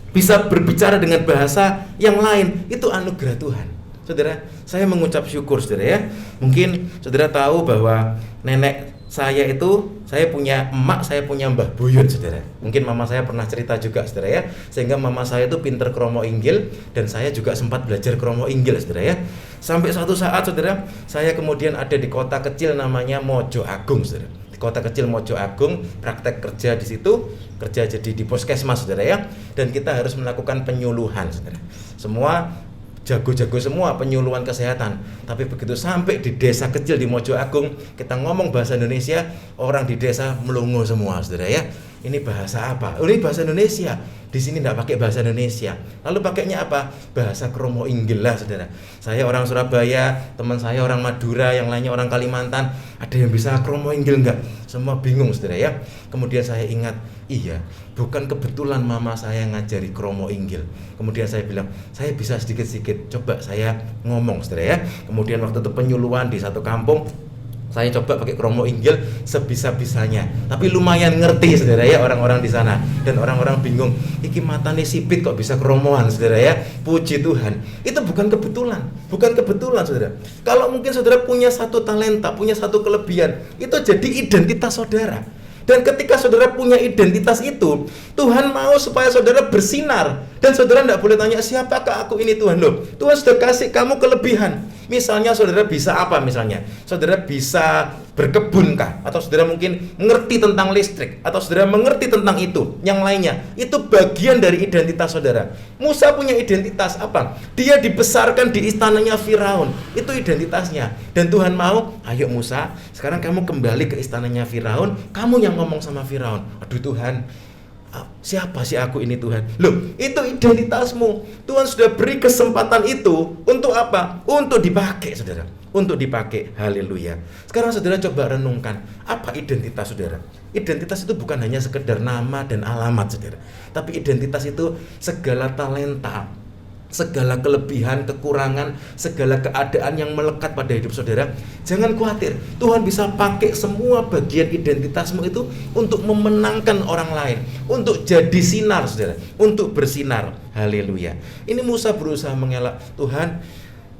bisa berbicara dengan bahasa yang lain, itu anugerah Tuhan. Saudara, saya mengucap syukur saudara ya. Mungkin saudara tahu bahwa nenek saya itu, saya punya emak, saya punya mbah buyut saudara. Mungkin mama saya pernah cerita juga saudara ya. Sehingga mama saya itu pinter kromo inggil, dan saya juga sempat belajar kromo inggil saudara ya. Sampai suatu saat saudara, saya kemudian ada di kota kecil namanya Mojo Agung saudara. Di kota kecil Mojo Agung, praktek kerja di situ, kerja jadi di puskesmas saudara ya. Dan kita harus melakukan penyuluhan saudara. Semua jago-jago semua penyuluhan kesehatan. Tapi begitu sampai di desa kecil di Mojo Agung, kita ngomong bahasa Indonesia, orang di desa melongo semua saudara ya. Ini bahasa apa? Oh, ini bahasa Indonesia. Di sini tidak pakai bahasa Indonesia. Lalu pakainya apa? Bahasa kromo inggil lah saudara. Saya orang Surabaya, teman saya orang Madura, yang lainnya orang Kalimantan. Ada yang bisa kromo inggil enggak? Semua bingung saudara ya. Kemudian saya ingat, iya, bukan kebetulan mama saya ngajari kromo inggil. Kemudian saya bilang, saya bisa sedikit-sedikit, coba saya ngomong saudara ya. Kemudian waktu itu penyuluhan di satu kampung, saya coba pakai kromo inggil sebisa-bisanya, tapi lumayan ngerti saudara ya orang-orang di sana. Dan orang-orang bingung, iki matane sipit kok bisa kromoan saudara ya. Puji Tuhan, itu bukan kebetulan saudara. Kalau mungkin saudara punya satu talenta, punya satu kelebihan, itu jadi identitas saudara. Dan ketika saudara punya identitas itu, Tuhan mau supaya saudara bersinar. Dan saudara tidak boleh tanya, siapakah aku ini Tuhan? Loh, Tuhan sudah kasih kamu kelebihan. Misalnya saudara bisa apa misalnya? Saudara bisa berkebunkah? Atau saudara mungkin mengerti tentang listrik? Atau saudara mengerti tentang itu? Yang lainnya, itu bagian dari identitas saudara. Musa punya identitas apa? Dia dibesarkan di istananya Firaun. Itu identitasnya. Dan Tuhan mau, ayo Musa, sekarang kamu kembali ke istananya Firaun. Kamu yang ngomong sama Firaun. Aduh Tuhan, siapa sih aku ini Tuhan? Loh, itu identitasmu. Tuhan sudah beri kesempatan itu untuk apa? Untuk dipakai saudara. Untuk dipakai. Haleluya. Sekarang saudara coba renungkan, apa identitas saudara? Identitas itu bukan hanya sekedar nama dan alamat saudara, tapi identitas itu segala talenta, segala kelebihan, kekurangan, segala keadaan yang melekat pada hidup saudara. Jangan khawatir, Tuhan bisa pakai semua bagian identitasmu itu untuk memenangkan orang lain, untuk jadi sinar saudara, untuk bersinar. Haleluya. Ini Musa berusaha mengelak, Tuhan,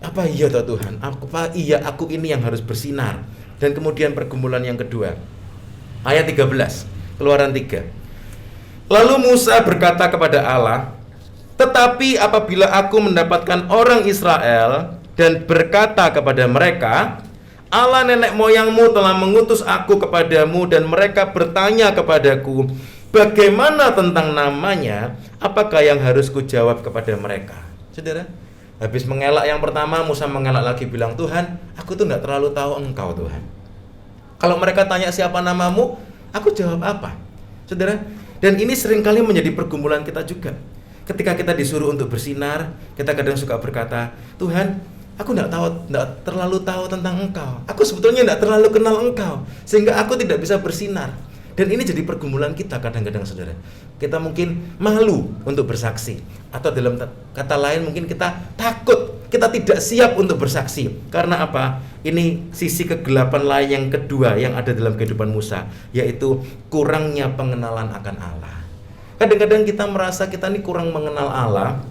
apa iya toh Tuhan? Apa iya aku ini yang harus bersinar? Dan kemudian pergumulan yang kedua, ayat 13, Keluaran 3. Lalu Musa berkata kepada Allah, tetapi apabila aku mendapatkan orang Israel dan berkata kepada mereka, Allah nenek moyangmu telah mengutus aku kepadamu, dan mereka bertanya kepadaku, bagaimana tentang namanya? Apakah yang harus kujawab kepada mereka? Saudara, habis mengelak yang pertama, Musa mengelak lagi, bilang, Tuhan, aku tuh tidak terlalu tahu Engkau Tuhan. Kalau mereka tanya siapa namamu, aku jawab apa? Saudara, dan ini seringkali menjadi pergumulan kita juga. Ketika kita disuruh untuk bersinar, kita kadang suka berkata, Tuhan, aku tidak terlalu tahu tentang Engkau. Aku sebetulnya tidak terlalu kenal Engkau, sehingga aku tidak bisa bersinar. Dan ini jadi pergumulan kita kadang-kadang saudara. Kita mungkin malu untuk bersaksi, atau dalam kata lain mungkin kita takut, kita tidak siap untuk bersaksi. Karena apa? Ini sisi kegelapan lain yang kedua yang ada dalam kehidupan Musa, yaitu kurangnya pengenalan akan Allah. Kadang-kadang kita merasa kita ini kurang mengenal Allah,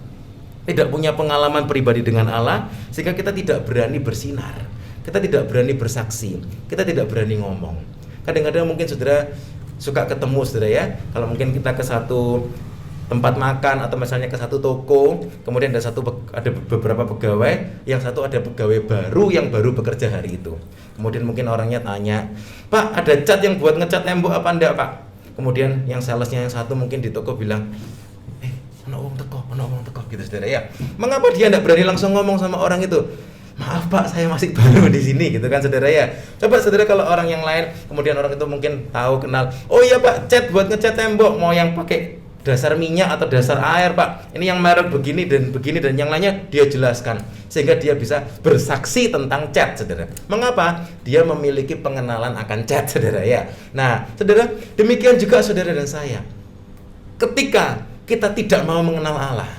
tidak punya pengalaman pribadi dengan Allah, sehingga kita tidak berani bersinar, kita tidak berani bersaksi, kita tidak berani ngomong. Kadang-kadang mungkin saudara suka ketemu saudara ya, kalau mungkin kita ke satu tempat makan atau misalnya ke satu toko, kemudian ada beberapa pegawai, yang satu ada pegawai baru yang baru bekerja hari itu. Kemudian mungkin orangnya tanya, Pak, ada cat yang buat ngecat tembok apa enggak Pak? Kemudian yang salesnya yang satu mungkin di toko bilang, ono wong teko gitu saudara ya. Mengapa dia tidak berani langsung ngomong sama orang itu? Maaf Pak, saya masih baru di sini gitu kan saudara ya. Coba saudara kalau orang yang lain, kemudian orang itu mungkin tahu kenal, oh iya Pak, cat buat ngecat tembok, mau yang pakai dasar minyak atau dasar air, Pak. Ini yang merek begini dan yang lainnya dia jelaskan sehingga dia bisa bersaksi tentang cat, saudara. Mengapa? Dia memiliki pengenalan akan cat, saudara ya. Nah, saudara, demikian juga saudara dan saya. Ketika kita tidak mau mengenal Allah,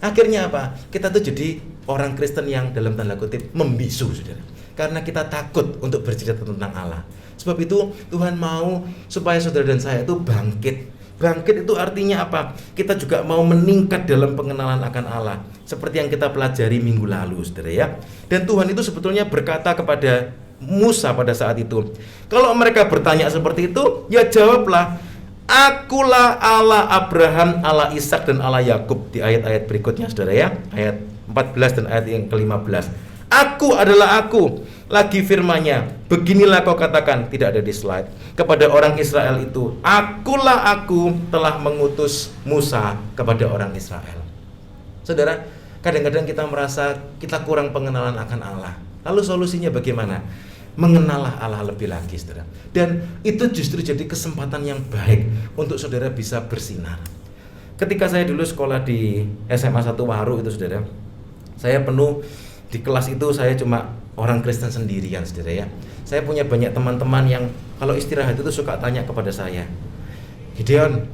akhirnya apa? Kita tuh jadi orang Kristen yang dalam tanda kutip membisu, saudara. Karena kita takut untuk bercerita tentang Allah. Sebab itu Tuhan mau supaya saudara dan saya itu bangkit. Bangkit itu artinya apa? Kita juga mau meningkat dalam pengenalan akan Allah, seperti yang kita pelajari minggu lalu, saudara ya. Dan Tuhan itu sebetulnya berkata kepada Musa pada saat itu, kalau mereka bertanya seperti itu, ya jawablah, Akulah Allah Abraham, Allah Ishak dan Allah Yakub. Di ayat-ayat berikutnya, saudara ya, ayat 14 dan ayat yang ke-15. Aku adalah aku. Lagi firman-Nya, beginilah kau katakan, tidak ada di slide, kepada orang Israel itu, akulah aku telah mengutus Musa kepada orang Israel. Saudara, kadang-kadang kita merasa kita kurang pengenalan akan Allah. Lalu solusinya bagaimana? Mengenal Allah lebih lagi, saudara. Dan itu justru jadi kesempatan yang baik untuk saudara bisa bersinar. Ketika saya dulu sekolah di SMA 1 Waru itu, saudara, saya penuh di kelas itu, saya cuma orang Kristen sendirian, saudara ya. Saya punya banyak teman-teman yang kalau istirahat itu suka tanya kepada saya, Gideon,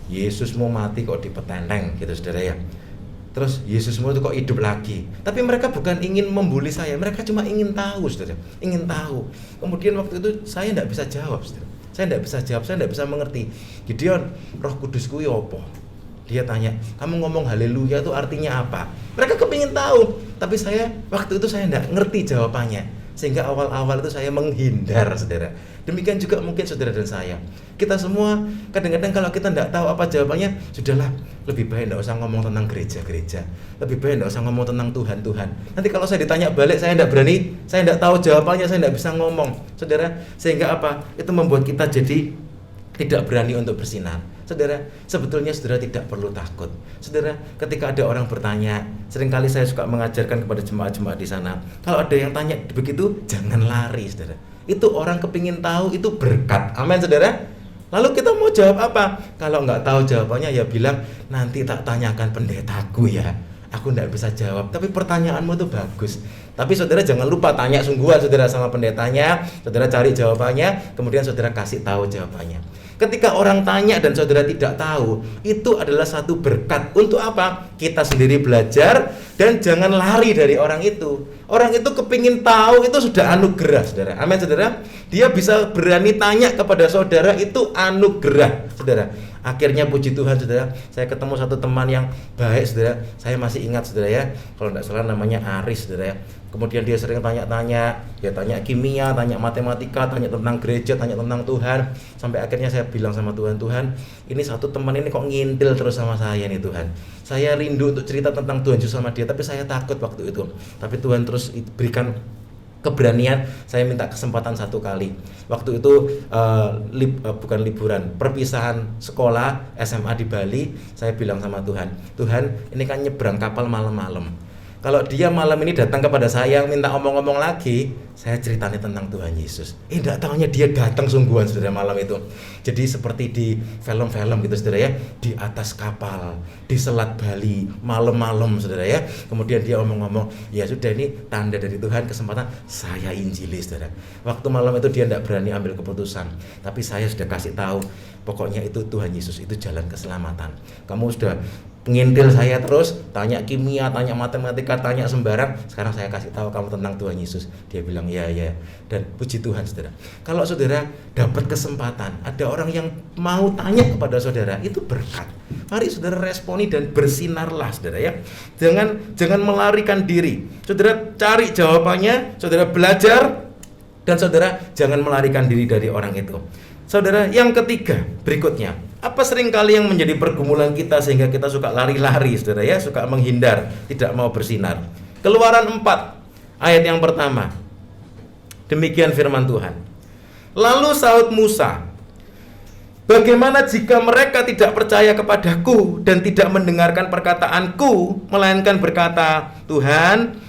Yesus mau mati kok dipetenteng gitu, saudara ya. Terus Yesusmu itu kok hidup lagi. Tapi mereka bukan ingin membuli saya, mereka cuma ingin tahu, saudara, ingin tahu. Kemudian waktu itu saya tidak bisa jawab, saudara. Saya tidak bisa jawab, saya tidak bisa mengerti. Gideon, Roh Kudus kuwi opo? Dia tanya, kamu ngomong haleluya itu artinya apa? Mereka kepingin tahu, tapi saya waktu itu saya tidak ngerti jawabannya. Sehingga awal-awal itu saya menghindar, saudara. Demikian juga mungkin saudara dan saya. Kita semua kadang-kadang kalau kita tidak tahu apa jawabannya, sudahlah, lebih baik tidak usah ngomong tentang gereja-gereja. Lebih baik tidak usah ngomong tentang Tuhan. Nanti kalau saya ditanya balik, saya tidak berani, saya tidak tahu jawabannya, saya tidak bisa ngomong, saudara. Sehingga apa? Itu membuat kita jadi tidak berani untuk bersinar. Saudara, sebetulnya saudara tidak perlu takut. Saudara, ketika ada orang bertanya, seringkali saya suka mengajarkan kepada jemaat-jemaat di sana, kalau ada yang tanya begitu, jangan lari, saudara. Itu orang kepingin tahu, itu berkat. Amin, saudara. Lalu kita mau jawab apa? Kalau nggak tahu jawabannya, ya bilang, nanti tak tanyakan pendetaku ya. Aku nggak bisa jawab, tapi pertanyaanmu itu bagus. Tapi saudara jangan lupa tanya sungguhan, saudara, sama pendetanya. Saudara cari jawabannya, kemudian saudara kasih tahu jawabannya. Ketika orang tanya dan saudara tidak tahu, itu adalah satu berkat. Untuk apa? Kita sendiri belajar dan jangan lari dari orang itu. Orang itu kepingin tahu, itu sudah anugerah, saudara. Amin, saudara. Dia bisa berani tanya kepada saudara, itu anugerah, saudara. Akhirnya puji Tuhan, saudara, saya ketemu satu teman yang baik, saudara. Saya masih ingat, saudara ya, kalau tidak salah namanya Aris, saudara ya. Kemudian dia sering tanya-tanya, dia tanya kimia, tanya matematika, tanya tentang gereja, tanya tentang Tuhan. Sampai akhirnya saya bilang sama Tuhan, Tuhan, ini satu teman ini kok ngintil terus sama saya nih, Tuhan. Saya rindu untuk cerita tentang Tuhan Yesus sama dia, tapi saya takut waktu itu. Tapi Tuhan terus berikan keberanian. Saya minta kesempatan satu kali. Waktu itu bukan liburan, perpisahan sekolah SMA di Bali. Saya bilang sama Tuhan, Tuhan, ini kan nyebrang kapal malam-malam. Kalau dia malam ini datang kepada saya minta omong-omong lagi, saya ceritanya tentang Tuhan Yesus. Tidak tahunya dia datang sungguhan, saudara, malam itu. Jadi seperti di film-film gitu, saudara ya, di atas kapal, di Selat Bali, malam-malam, saudara ya. Kemudian dia omong-omong, ya sudah, ini tanda dari Tuhan, kesempatan saya injili, saudara. Waktu malam itu dia tidak berani ambil keputusan, tapi saya sudah kasih tahu, pokoknya itu Tuhan Yesus, itu jalan keselamatan. Kamu sudah ngintil saya terus, tanya kimia, tanya matematika, tanya sembarang. Sekarang saya kasih tahu kamu tentang Tuhan Yesus. Dia bilang ya. Dan puji Tuhan, saudara. Kalau saudara dapat kesempatan, ada orang yang mau tanya kepada saudara, itu berkat. Mari saudara responi dan bersinarlah, saudara ya. Jangan melarikan diri. Saudara cari jawabannya, saudara belajar, dan saudara jangan melarikan diri dari orang itu. Saudara, yang ketiga berikutnya, apa seringkali yang menjadi pergumulan kita sehingga kita suka lari-lari, saudara ya, suka menghindar, tidak mau bersinar. Keluaran 4 ayat yang pertama. Demikian firman Tuhan. Lalu sahut Musa, bagaimana jika mereka tidak percaya kepadaku dan tidak mendengarkan perkataanku, melainkan berkata, Tuhan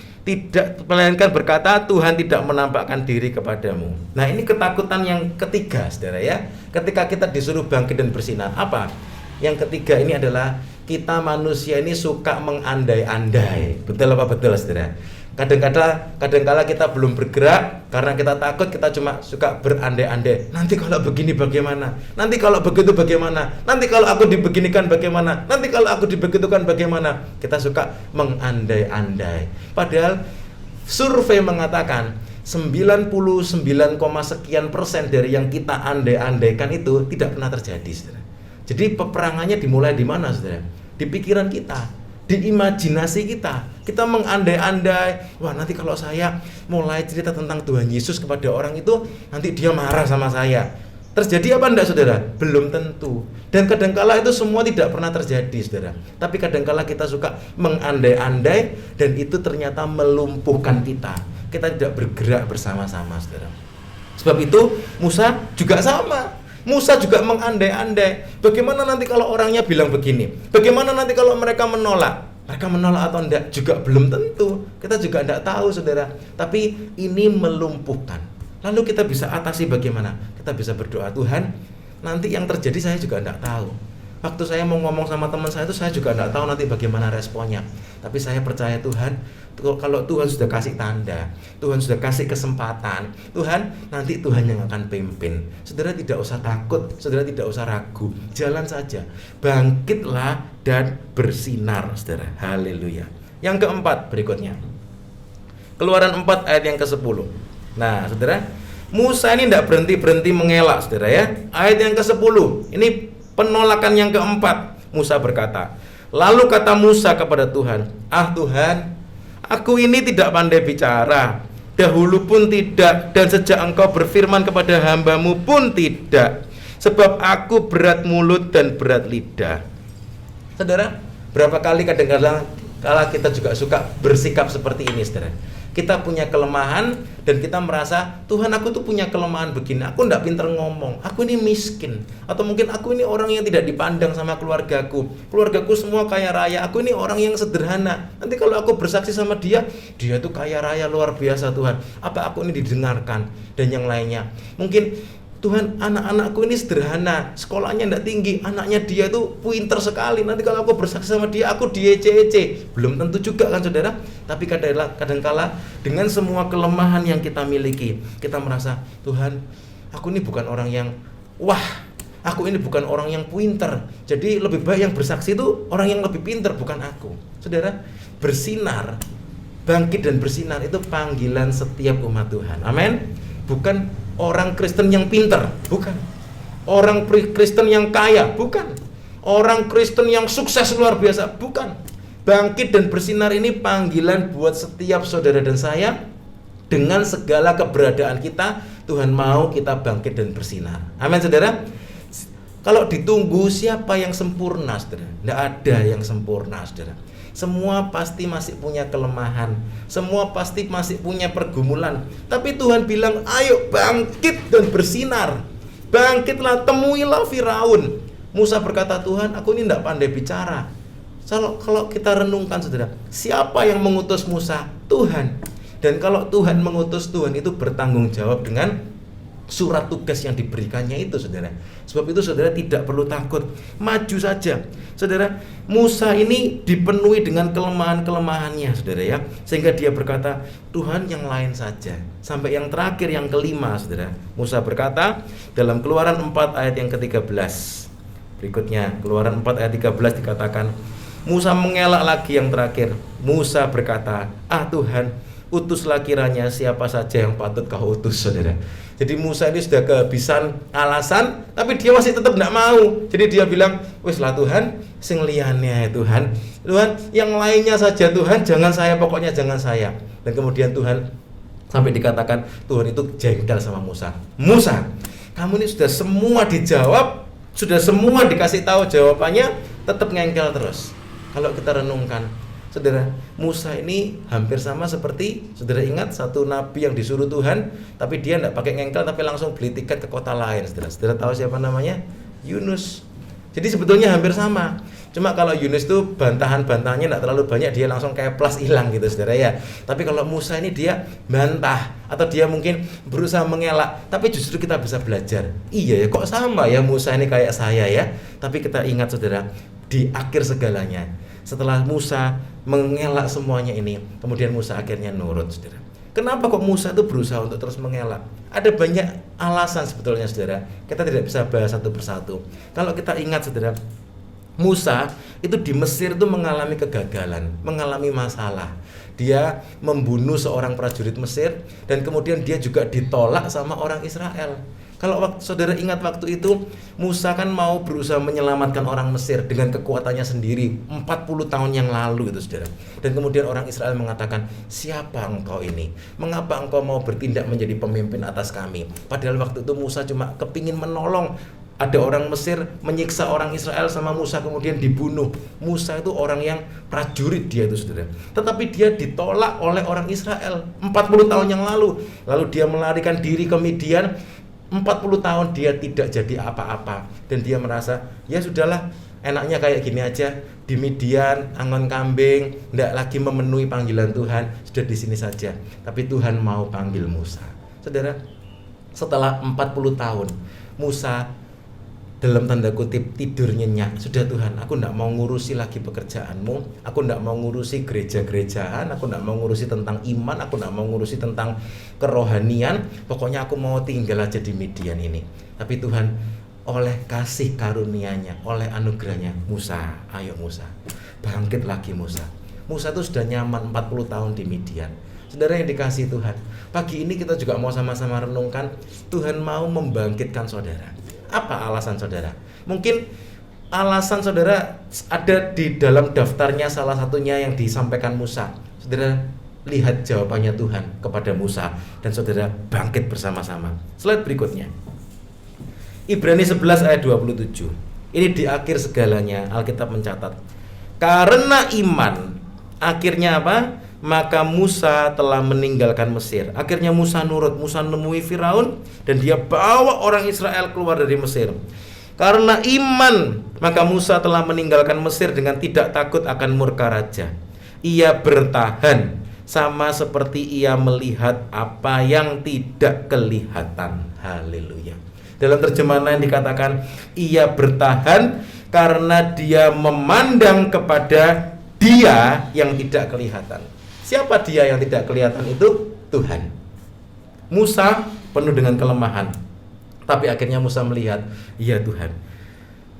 tidak menampakkan diri kepadamu. Nah, ini ketakutan yang ketiga, saudara ya. Ketika kita disuruh bangkit dan bersinar, apa? Yang ketiga ini adalah kita manusia ini suka mengandai-andai. Betul apa betul, saudara? Kadang-kala kita belum bergerak karena kita takut, kita cuma suka berandai-andai. Nanti kalau begini bagaimana? Nanti kalau begitu bagaimana? Nanti kalau aku dibeginikan bagaimana? Nanti kalau aku dibegitukan bagaimana? Kita suka mengandai-andai. Padahal survei mengatakan 99, sekian persen dari yang kita andai-andaikan itu tidak pernah terjadi, saudara. Jadi peperangannya dimulai di mana, saudara? Di pikiran kita, di imajinasi kita. Kita mengandai-andai, wah nanti kalau saya mulai cerita tentang Tuhan Yesus kepada orang itu, nanti dia marah sama saya. Terjadi apa enggak, saudara? Belum tentu. Dan kadangkala itu semua tidak pernah terjadi, saudara. Tapi kadangkala kita suka mengandai-andai, dan itu ternyata melumpuhkan kita. Kita tidak bergerak bersama-sama, saudara. Sebab itu Musa juga sama. Musa juga mengandai-andai. Bagaimana nanti kalau orangnya bilang begini? Bagaimana nanti kalau mereka menolak? Mereka menolak atau enggak juga belum tentu. Kita juga enggak tahu, saudara. Tapi ini melumpuhkan. Lalu kita bisa atasi bagaimana? Kita bisa berdoa, Tuhan, nanti yang terjadi saya juga enggak tahu. Waktu saya mau ngomong sama teman saya itu saya juga enggak tahu nanti bagaimana responnya. Tapi saya percaya Tuhan, kalau Tuhan sudah kasih tanda, Tuhan sudah kasih kesempatan, Tuhan, nanti Tuhan yang akan pimpin. Saudara tidak usah takut, saudara tidak usah ragu, jalan saja. Bangkitlah dan bersinar, saudara. Haleluya. Yang keempat berikutnya, Keluaran 4 ayat yang ke-10. Nah, saudara, Musa ini tidak berhenti-berhenti mengelak, saudara ya. Ayat yang ke-10, ini penolakan yang keempat. Musa berkata, lalu kata Musa kepada Tuhan, Tuhan, aku ini tidak pandai bicara, dahulu pun tidak, dan sejak engkau berfirman kepada hambamu pun tidak, sebab aku berat mulut dan berat lidah. Saudara, berapa kali kadang-kadang kita juga suka bersikap seperti ini, saudara. Kita punya kelemahan dan kita merasa, Tuhan, aku tuh punya kelemahan begini, aku enggak pintar ngomong, aku ini miskin, atau mungkin aku ini orang yang tidak dipandang sama keluargaku semua kaya raya, aku ini orang yang sederhana, nanti kalau aku bersaksi sama dia tuh kaya raya luar biasa, Tuhan, apa aku ini didengarkan, dan yang lainnya. Mungkin Tuhan, anak-anakku ini sederhana, sekolahnya tidak tinggi, anaknya dia tuh pinter sekali, nanti kalau aku bersaksi sama dia, aku diece-ece. Belum tentu juga kan, saudara. Tapi kadangkala dengan semua kelemahan yang kita miliki, kita merasa, Tuhan, aku ini bukan orang yang aku ini bukan orang yang pinter, jadi lebih baik yang bersaksi itu orang yang lebih pinter, bukan aku. Saudara, bersinar, bangkit dan bersinar itu panggilan setiap umat Tuhan. Amin. Bukan orang Kristen yang pinter, bukan. Orang Kristen yang kaya, bukan. Orang Kristen yang sukses luar biasa, bukan. Bangkit dan bersinar ini panggilan buat setiap saudara dan saya. Dengan segala keberadaan kita, Tuhan mau kita bangkit dan bersinar. Amin, saudara. Kalau ditunggu siapa yang sempurna, saudara? Tidak ada yang sempurna, saudara. Semua pasti masih punya kelemahan, semua pasti masih punya pergumulan. Tapi Tuhan bilang, ayo bangkit dan bersinar. Bangkitlah, temuilah Firaun. Musa berkata, Tuhan, aku ini tidak pandai bicara. Kalau kita renungkan, saudara, siapa yang mengutus Musa? Tuhan. Dan kalau Tuhan mengutus, Tuhan itu bertanggung jawab dengan surat tugas yang diberikannya itu, saudara. Sebab itu saudara tidak perlu takut, maju saja. Saudara, Musa ini dipenuhi dengan kelemahan-kelemahannya, saudara ya. Sehingga dia berkata, Tuhan, yang lain saja. Sampai yang terakhir, yang kelima, saudara. Musa berkata dalam Keluaran 4 ayat yang ke-13. Berikutnya, Keluaran 4 ayat 13 dikatakan, Musa mengelak lagi yang terakhir. Musa berkata, Tuhan, utuslah kiranya siapa saja yang patut kau utus, saudara. Jadi Musa ini sudah kehabisan alasan, tapi dia masih tetap tidak mau. Jadi dia bilang, wis lah Tuhan, sing liyane Tuhan, yang lainnya saja Tuhan, jangan saya, pokoknya jangan saya. Dan kemudian Tuhan sampai dikatakan Tuhan itu jengkel sama Musa. Musa, kamu ini sudah semua dijawab, sudah semua dikasih tahu jawabannya, tetap ngengkel terus. Kalau kita renungkan, saudara, Musa ini hampir sama seperti, saudara ingat satu nabi yang disuruh Tuhan, tapi dia tidak pakai ngengkel, tapi langsung beli tiket ke kota lain. Saudara tahu siapa namanya? Yunus. Jadi sebetulnya hampir sama. Cuma kalau Yunus tuh bantahannya tidak terlalu banyak, dia langsung kayak plus hilang gitu saudara ya. Tapi kalau Musa ini dia bantah, atau dia mungkin berusaha mengelak, tapi justru kita bisa belajar. Iya ya, kok sama ya Musa ini kayak saya ya. Tapi kita ingat saudara, di akhir segalanya, setelah Musa mengelak semuanya ini, kemudian Musa akhirnya nurut saudara. Kenapa kok Musa itu berusaha untuk terus mengelak? Ada banyak alasan sebetulnya saudara. Kita tidak bisa bahas satu persatu. Kalau kita ingat saudara, Musa itu di Mesir itu mengalami kegagalan, mengalami masalah. Dia membunuh seorang prajurit Mesir dan kemudian dia juga ditolak sama orang Israel. Kalau saudara ingat waktu itu, Musa kan mau berusaha menyelamatkan orang Mesir dengan kekuatannya sendiri 40 tahun yang lalu itu saudara. Dan kemudian orang Israel mengatakan, siapa engkau ini? Mengapa engkau mau bertindak menjadi pemimpin atas kami? Padahal waktu itu Musa cuma kepingin menolong. Ada orang Mesir menyiksa orang Israel sama Musa kemudian dibunuh. Musa itu orang yang prajurit dia itu saudara. Tetapi dia ditolak oleh orang Israel 40 tahun yang lalu. Lalu dia melarikan diri ke Midian. 40 tahun dia tidak jadi apa-apa. Dan dia merasa, ya sudahlah, enaknya kayak gini aja. Di Midian, angon kambing, tidak lagi memenuhi panggilan Tuhan. Sudah di sini saja. Tapi Tuhan mau panggil Musa. Saudara, setelah 40 tahun Musa dalam tanda kutip tidur nyenyak. Sudah Tuhan, aku tidak mau ngurusi lagi pekerjaanmu, aku tidak mau ngurusi gereja-gerejaan, aku tidak mau ngurusi tentang iman, aku tidak mau ngurusi tentang kerohanian, pokoknya aku mau tinggal aja di Midian ini. Tapi Tuhan oleh kasih karunia-Nya, oleh anugerahnya, Musa, ayo Musa, bangkit lagi Musa. Musa itu sudah nyaman 40 tahun di Midian. Saudara yang dikasihi Tuhan, pagi ini kita juga mau sama-sama renungkan, Tuhan mau membangkitkan saudara. Apa alasan saudara? Mungkin alasan saudara ada di dalam daftarnya, salah satunya yang disampaikan Musa. Saudara lihat jawabannya Tuhan kepada Musa dan saudara bangkit bersama-sama. Slide berikutnya, Ibrani 11 ayat 27. Ini di akhir segalanya Alkitab mencatat, karena iman akhirnya apa? Maka Musa telah meninggalkan Mesir. Akhirnya Musa nurut. Musa menemui Firaun dan dia bawa orang Israel keluar dari Mesir. Karena iman, maka Musa telah meninggalkan Mesir dengan tidak takut akan murka raja. Ia bertahan sama seperti ia melihat apa yang tidak kelihatan. Haleluya. Dalam terjemahan lain dikatakan, ia bertahan karena dia memandang kepada dia yang tidak kelihatan. Siapa dia yang tidak kelihatan itu? Tuhan. Musa penuh dengan kelemahan, tapi akhirnya Musa melihat, iya Tuhan,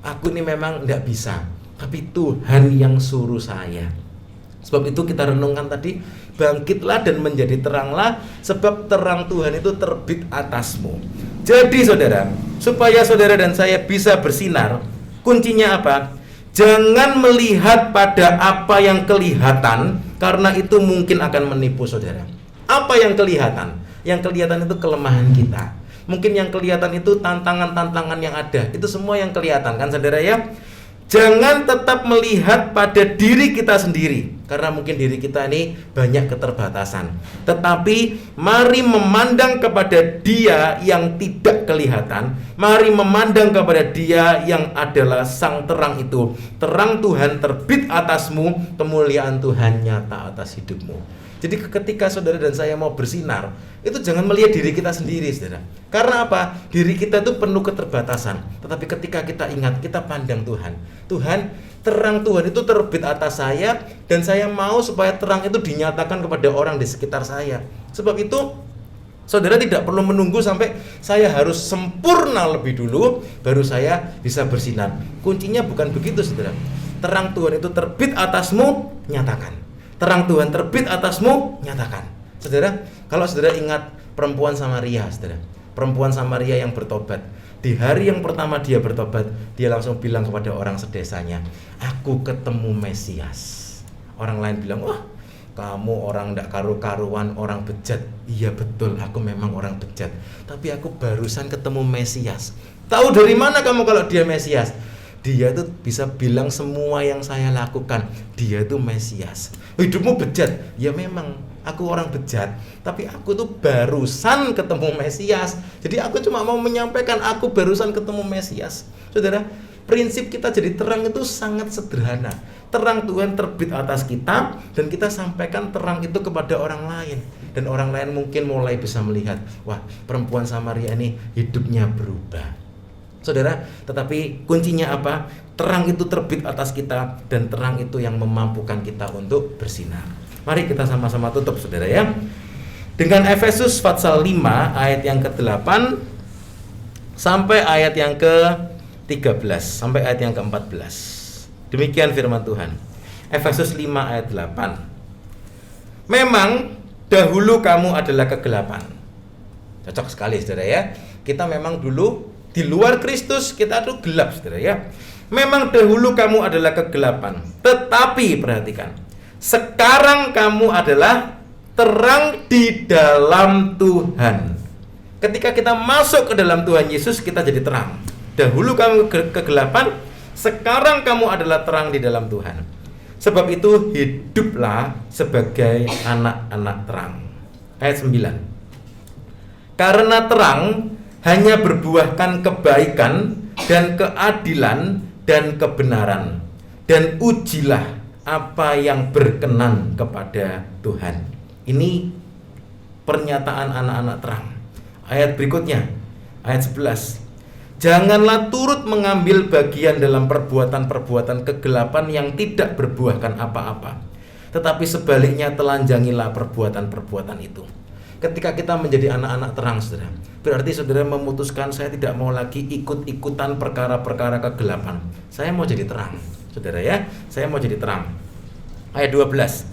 aku ini memang tidak bisa, tapi Tuhan yang suruh saya. Sebab itu kita renungkan tadi, bangkitlah dan menjadi teranglah, sebab terang Tuhan itu terbit atasmu. Jadi saudara, supaya saudara dan saya bisa bersinar, kuncinya apa? Jangan melihat pada apa yang kelihatan, karena itu mungkin akan menipu saudara. Apa yang kelihatan? Yang kelihatan itu kelemahan kita. Mungkin yang kelihatan itu tantangan-tantangan yang ada. Itu semua yang kelihatan kan saudara ya. Jangan tetap melihat pada diri kita sendiri, karena mungkin diri kita ini banyak keterbatasan. Tetapi mari memandang kepada Dia yang tidak kelihatan. Mari memandang kepada Dia yang adalah sang terang itu. Terang Tuhan terbit atasmu, kemuliaan Tuhan nyata atas hidupmu. Jadi ketika saudara dan saya mau bersinar, itu jangan melihat diri kita sendiri saudara. Karena apa? Diri kita itu penuh keterbatasan. Tetapi ketika kita ingat, kita pandang Tuhan. Tuhan, terang Tuhan itu terbit atas saya, dan saya mau supaya terang itu dinyatakan kepada orang di sekitar saya. Sebab itu saudara tidak perlu menunggu sampai saya harus sempurna lebih dulu baru saya bisa bersinar. Kuncinya bukan begitu saudara. Terang Tuhan itu terbit atasmu, nyatakan. Terang Tuhan terbit atasmu, nyatakan. Saudara, kalau saudara ingat perempuan Samaria, saudara, perempuan Samaria yang bertobat. Di hari yang pertama dia bertobat, dia langsung bilang kepada orang sedesanya, aku ketemu Mesias. Orang lain bilang, wah kamu orang tidak karu-karuan, orang bejat. Iya betul, aku memang orang bejat, tapi aku barusan ketemu Mesias. Tahu dari mana kamu kalau dia Mesias? Dia itu bisa bilang semua yang saya lakukan. Dia itu Mesias. Hidupmu bejat. Ya memang, aku orang bejat, tapi aku tuh barusan ketemu Mesias. Jadi aku cuma mau menyampaikan aku barusan ketemu Mesias. Saudara, prinsip kita jadi terang itu sangat sederhana. Terang Tuhan terbit atas kita, dan kita sampaikan terang itu kepada orang lain. Dan orang lain mungkin mulai bisa melihat, wah, perempuan Samaria ini hidupnya berubah. Saudara, tetapi kuncinya apa? Terang itu terbit atas kita, dan terang itu yang memampukan kita untuk bersinar. Mari kita sama-sama tutup, saudara ya, dengan Efesus pasal 5 ayat yang ke-8 sampai ayat yang ke-13 sampai ayat yang ke-14. Demikian firman Tuhan. Efesus 5 ayat 8. Memang dahulu kamu adalah kegelapan. Cocok sekali, saudara ya. Kita memang dulu di luar Kristus, kita tuh gelap, saudara ya. Memang dahulu kamu adalah kegelapan, tetapi perhatikan, sekarang kamu adalah terang di dalam Tuhan. Ketika kita masuk ke dalam Tuhan Yesus, kita jadi terang. Dahulu kamu kegelapan, sekarang kamu adalah terang di dalam Tuhan. Sebab itu hiduplah sebagai anak-anak terang. Ayat 9. Karena terang hanya berbuahkan kebaikan dan keadilan dan kebenaran, dan ujilah apa yang berkenan kepada Tuhan. Ini pernyataan anak-anak terang. Ayat berikutnya, ayat 11. Janganlah turut mengambil bagian dalam perbuatan-perbuatan kegelapan yang tidak berbuahkan apa-apa, tetapi sebaliknya telanjangilah perbuatan-perbuatan itu. Ketika kita menjadi anak-anak terang, saudara, berarti saudara memutuskan, saya tidak mau lagi ikut-ikutan perkara-perkara kegelapan. Saya mau jadi terang, saudara ya. Saya mau jadi terang. Ayat 12.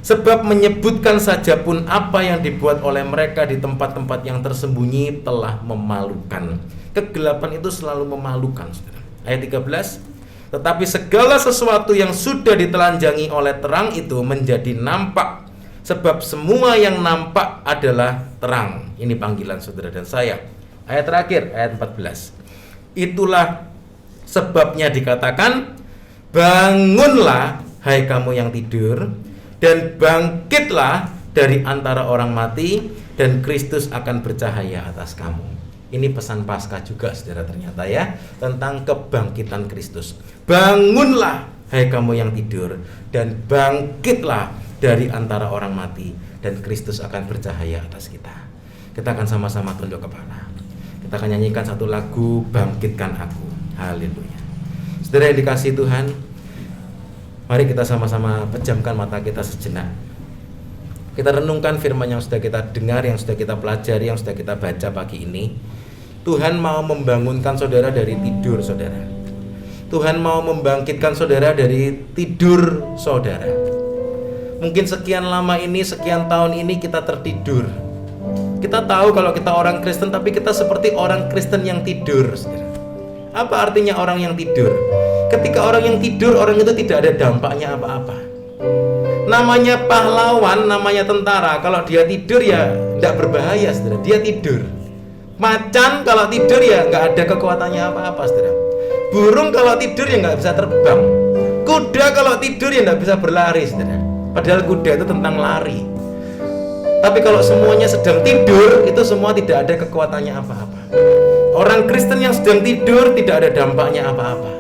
Sebab menyebutkan saja pun apa yang dibuat oleh mereka di tempat-tempat yang tersembunyi telah memalukan. Kegelapan itu selalu memalukan, saudara. Ayat 13. Tetapi segala sesuatu yang sudah ditelanjangi oleh terang itu menjadi nampak, sebab semua yang nampak adalah terang. Ini panggilan saudara dan saya. Ayat terakhir, ayat 14. Itulah sebabnya dikatakan, bangunlah hai kamu yang tidur, dan bangkitlah dari antara orang mati, dan Kristus akan bercahaya atas kamu. Ini pesan Paskah juga, saudara, ternyata ya, tentang kebangkitan Kristus. Bangunlah hai kamu yang tidur, dan bangkitlah dari antara orang mati, dan Kristus akan bercahaya atas kita. Kita akan sama-sama tunduk kepala. Kita akan nyanyikan satu lagu, Bangkitkan Aku. Haleluya. Saudara yang dikasihi Tuhan, mari kita sama-sama pejamkan mata kita sejenak. Kita renungkan firman yang sudah kita dengar, yang sudah kita pelajari, yang sudah kita baca pagi ini. Tuhan mau membangunkan saudara dari tidur saudara. Tuhan mau membangkitkan saudara dari tidur saudara. Mungkin sekian lama ini, sekian tahun ini kita tertidur. Kita tahu kalau kita orang Kristen, tapi kita seperti orang Kristen yang tidur, saudara. Apa artinya orang yang tidur? Ketika orang yang tidur, orang itu tidak ada dampaknya apa-apa. Namanya pahlawan, namanya tentara, kalau dia tidur ya tidak berbahaya, saudara. Dia tidur. Macan kalau tidur ya nggak ada kekuatannya apa-apa, saudara. Burung kalau tidur ya nggak bisa terbang. Kuda kalau tidur ya nggak bisa berlari, saudara. Padahal kuda itu tentang lari. Tapi kalau semuanya sedang tidur, itu semua tidak ada kekuatannya apa-apa. Orang Kristen yang sedang tidur tidak ada dampaknya apa-apa.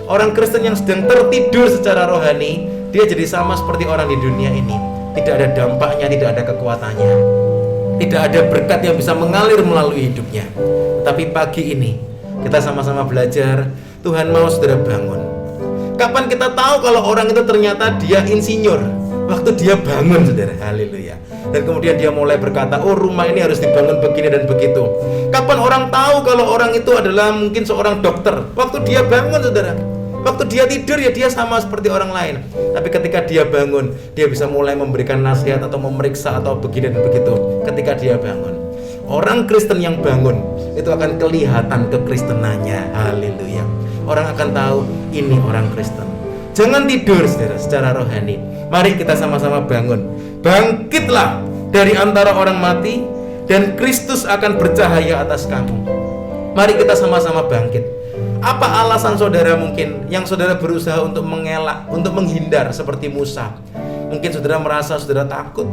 Orang Kristen yang sedang tertidur secara rohani, dia jadi sama seperti orang di dunia ini. Tidak ada dampaknya, tidak ada kekuatannya. Tidak ada berkat yang bisa mengalir melalui hidupnya. Tapi pagi ini kita sama-sama belajar, Tuhan mau saudara bangun. Kapan kita tahu kalau orang itu ternyata dia insinyur? Waktu dia bangun, saudara. Haleluya. Dan kemudian dia mulai berkata, oh rumah ini harus dibangun begini dan begitu. Kapan orang tahu kalau orang itu adalah mungkin seorang dokter? Waktu dia bangun, saudara. Waktu dia tidur ya dia sama seperti orang lain. Tapi ketika dia bangun, dia bisa mulai memberikan nasihat atau memeriksa atau begini dan begitu. Ketika dia bangun, orang Kristen yang bangun itu akan kelihatan kekristenannya. Haleluya. Orang akan tahu ini orang Kristen. Jangan tidur, saudara, secara rohani. Mari kita sama-sama bangun. Bangkitlah dari antara orang mati, dan Kristus akan bercahaya atas kamu. Mari kita sama-sama bangkit. Apa alasan saudara mungkin yang saudara berusaha untuk mengelak, untuk menghindar seperti Musa? Mungkin saudara merasa saudara takut,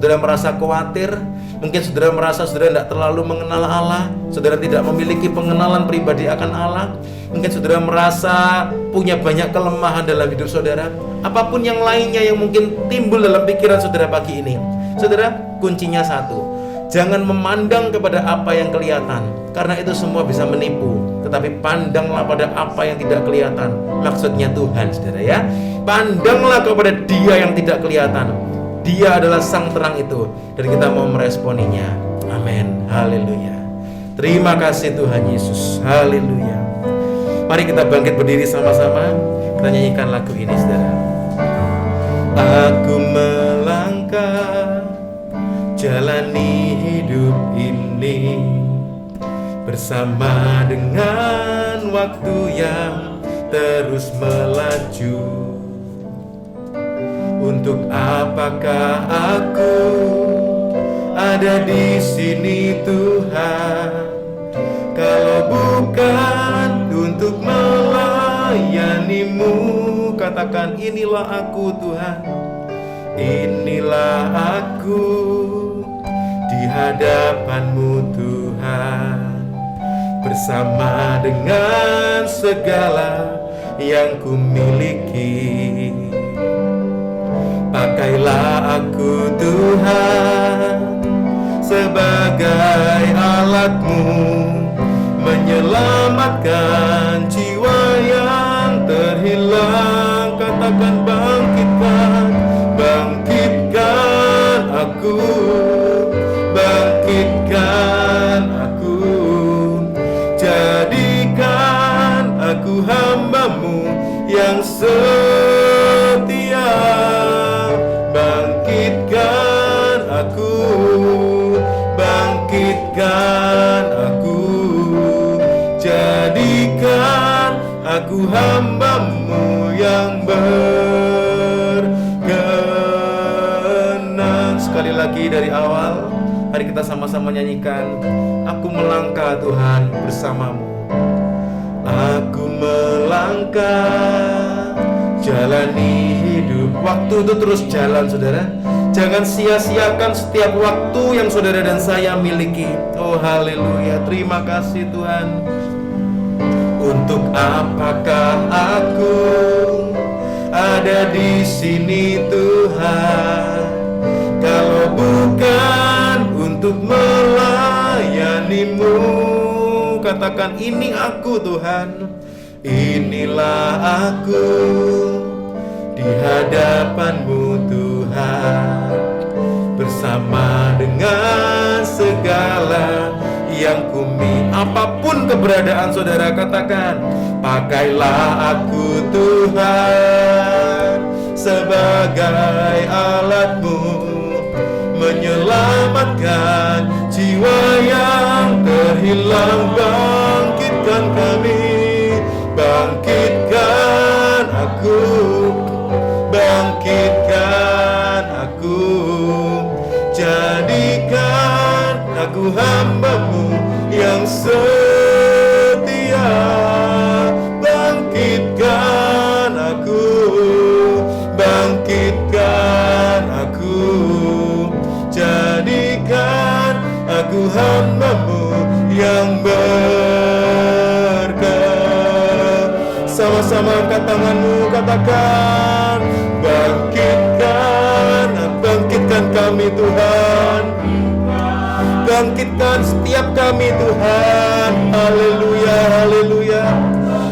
saudara merasa khawatir, mungkin saudara merasa saudara tidak terlalu mengenal Allah, saudara tidak memiliki pengenalan pribadi akan Allah, mungkin saudara merasa punya banyak kelemahan dalam hidup saudara. Apapun yang lainnya yang mungkin timbul dalam pikiran saudara pagi ini, saudara, kuncinya satu: jangan memandang kepada apa yang kelihatan, karena itu semua bisa menipu. Tetapi pandanglah pada apa yang tidak kelihatan, maksudnya Tuhan, saudara ya. Pandanglah kepada Dia yang tidak kelihatan. Dia adalah sang terang itu, dan kita mau meresponinya. Amin. Haleluya. Terima kasih Tuhan Yesus. Haleluya. Mari kita bangkit berdiri sama-sama. Kita nyanyikan lagu ini, saudara. Aku melangkah jalani hidup ini bersama dengan waktu yang terus melaju. Untuk apakah aku ada di sini Tuhan, kalau bukan untuk melayani-Mu? Katakan, inilah aku Tuhan, inilah aku di hadapan-Mu Tuhan, bersama dengan segala yang ku miliki. Pakailah aku Tuhan sebagai alat-Mu, menyelamatkan jiwa yang terhilang. Katakan, bangkitkan, bangkitkan aku, bangkitkan aku, jadikan aku hamba-Mu yang setia. Bangkitkan aku, bangkitkan aku, jadikan aku hamba-Mu yang berkenan. Sekali lagi dari awal, mari kita sama-sama nyanyikan. Aku melangkah Tuhan bersama-Mu. Aku melangkah jalani hidup. Waktu itu terus jalan, saudara. Jangan sia-siakan setiap waktu yang saudara dan saya miliki. Oh haleluya, terima kasih Tuhan. Untuk apakah aku ada di sini Tuhan, kalau bukan untuk melayani-Mu? Katakan, ini aku Tuhan, inilah aku di hadapan-Mu Tuhan, bersama dengan segala yang kumi. Apapun keberadaan saudara, katakan, pakailah aku Tuhan sebagai alat-Mu, menyelamatkan jiwa yang terhilang. Bangkitkan kami, bangkitkan aku, bangkitkan aku, jadikan aku hamba-Mu yang setia. Bangkitkan aku, bangkitkan aku, jadikan aku hamba-Mu yang berkenan. Sama-sama angkat tanganmu, katakan, bangkitkan, bangkitkan kami Tuhan, bangkitkan setiap kami Tuhan. Haleluya, haleluya.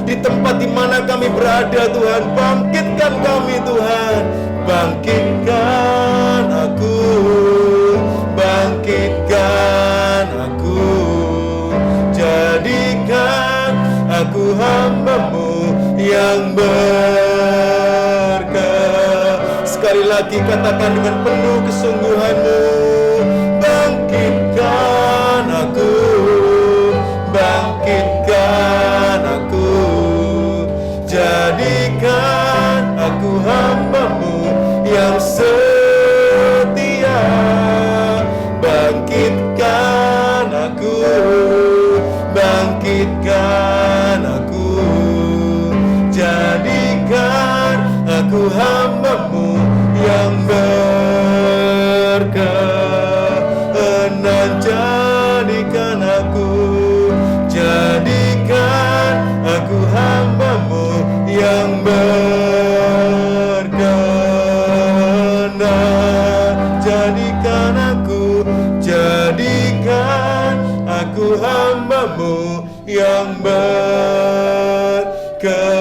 Di tempat di mana kami berada Tuhan, bangkitkan kami Tuhan. Bangkitkan aku, bangkitkan aku, jadikan aku hamba-Mu yang berkenan. Sekali lagi katakan dengan penuh kesungguhanmu, bangkitkan aku, bangkitkan aku, jadikan aku hamba-Mu yang setia. Bangkitkan aku, bangkitkan aku, jadikan aku hamba-Mu yang berkenan. kenan.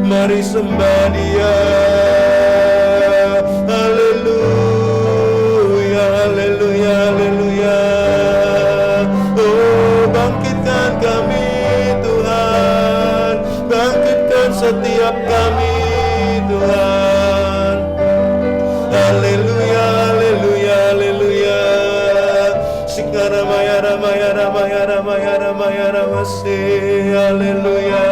Mari sembah Dia. Haleluya, haleluya, haleluya. Oh, bangkitkan kami Tuhan, bangkitkan setiap kami Tuhan. Haleluya, haleluya, haleluya. Sikara maya ramaya ramaya ramaya ramaya ramase. Haleluya.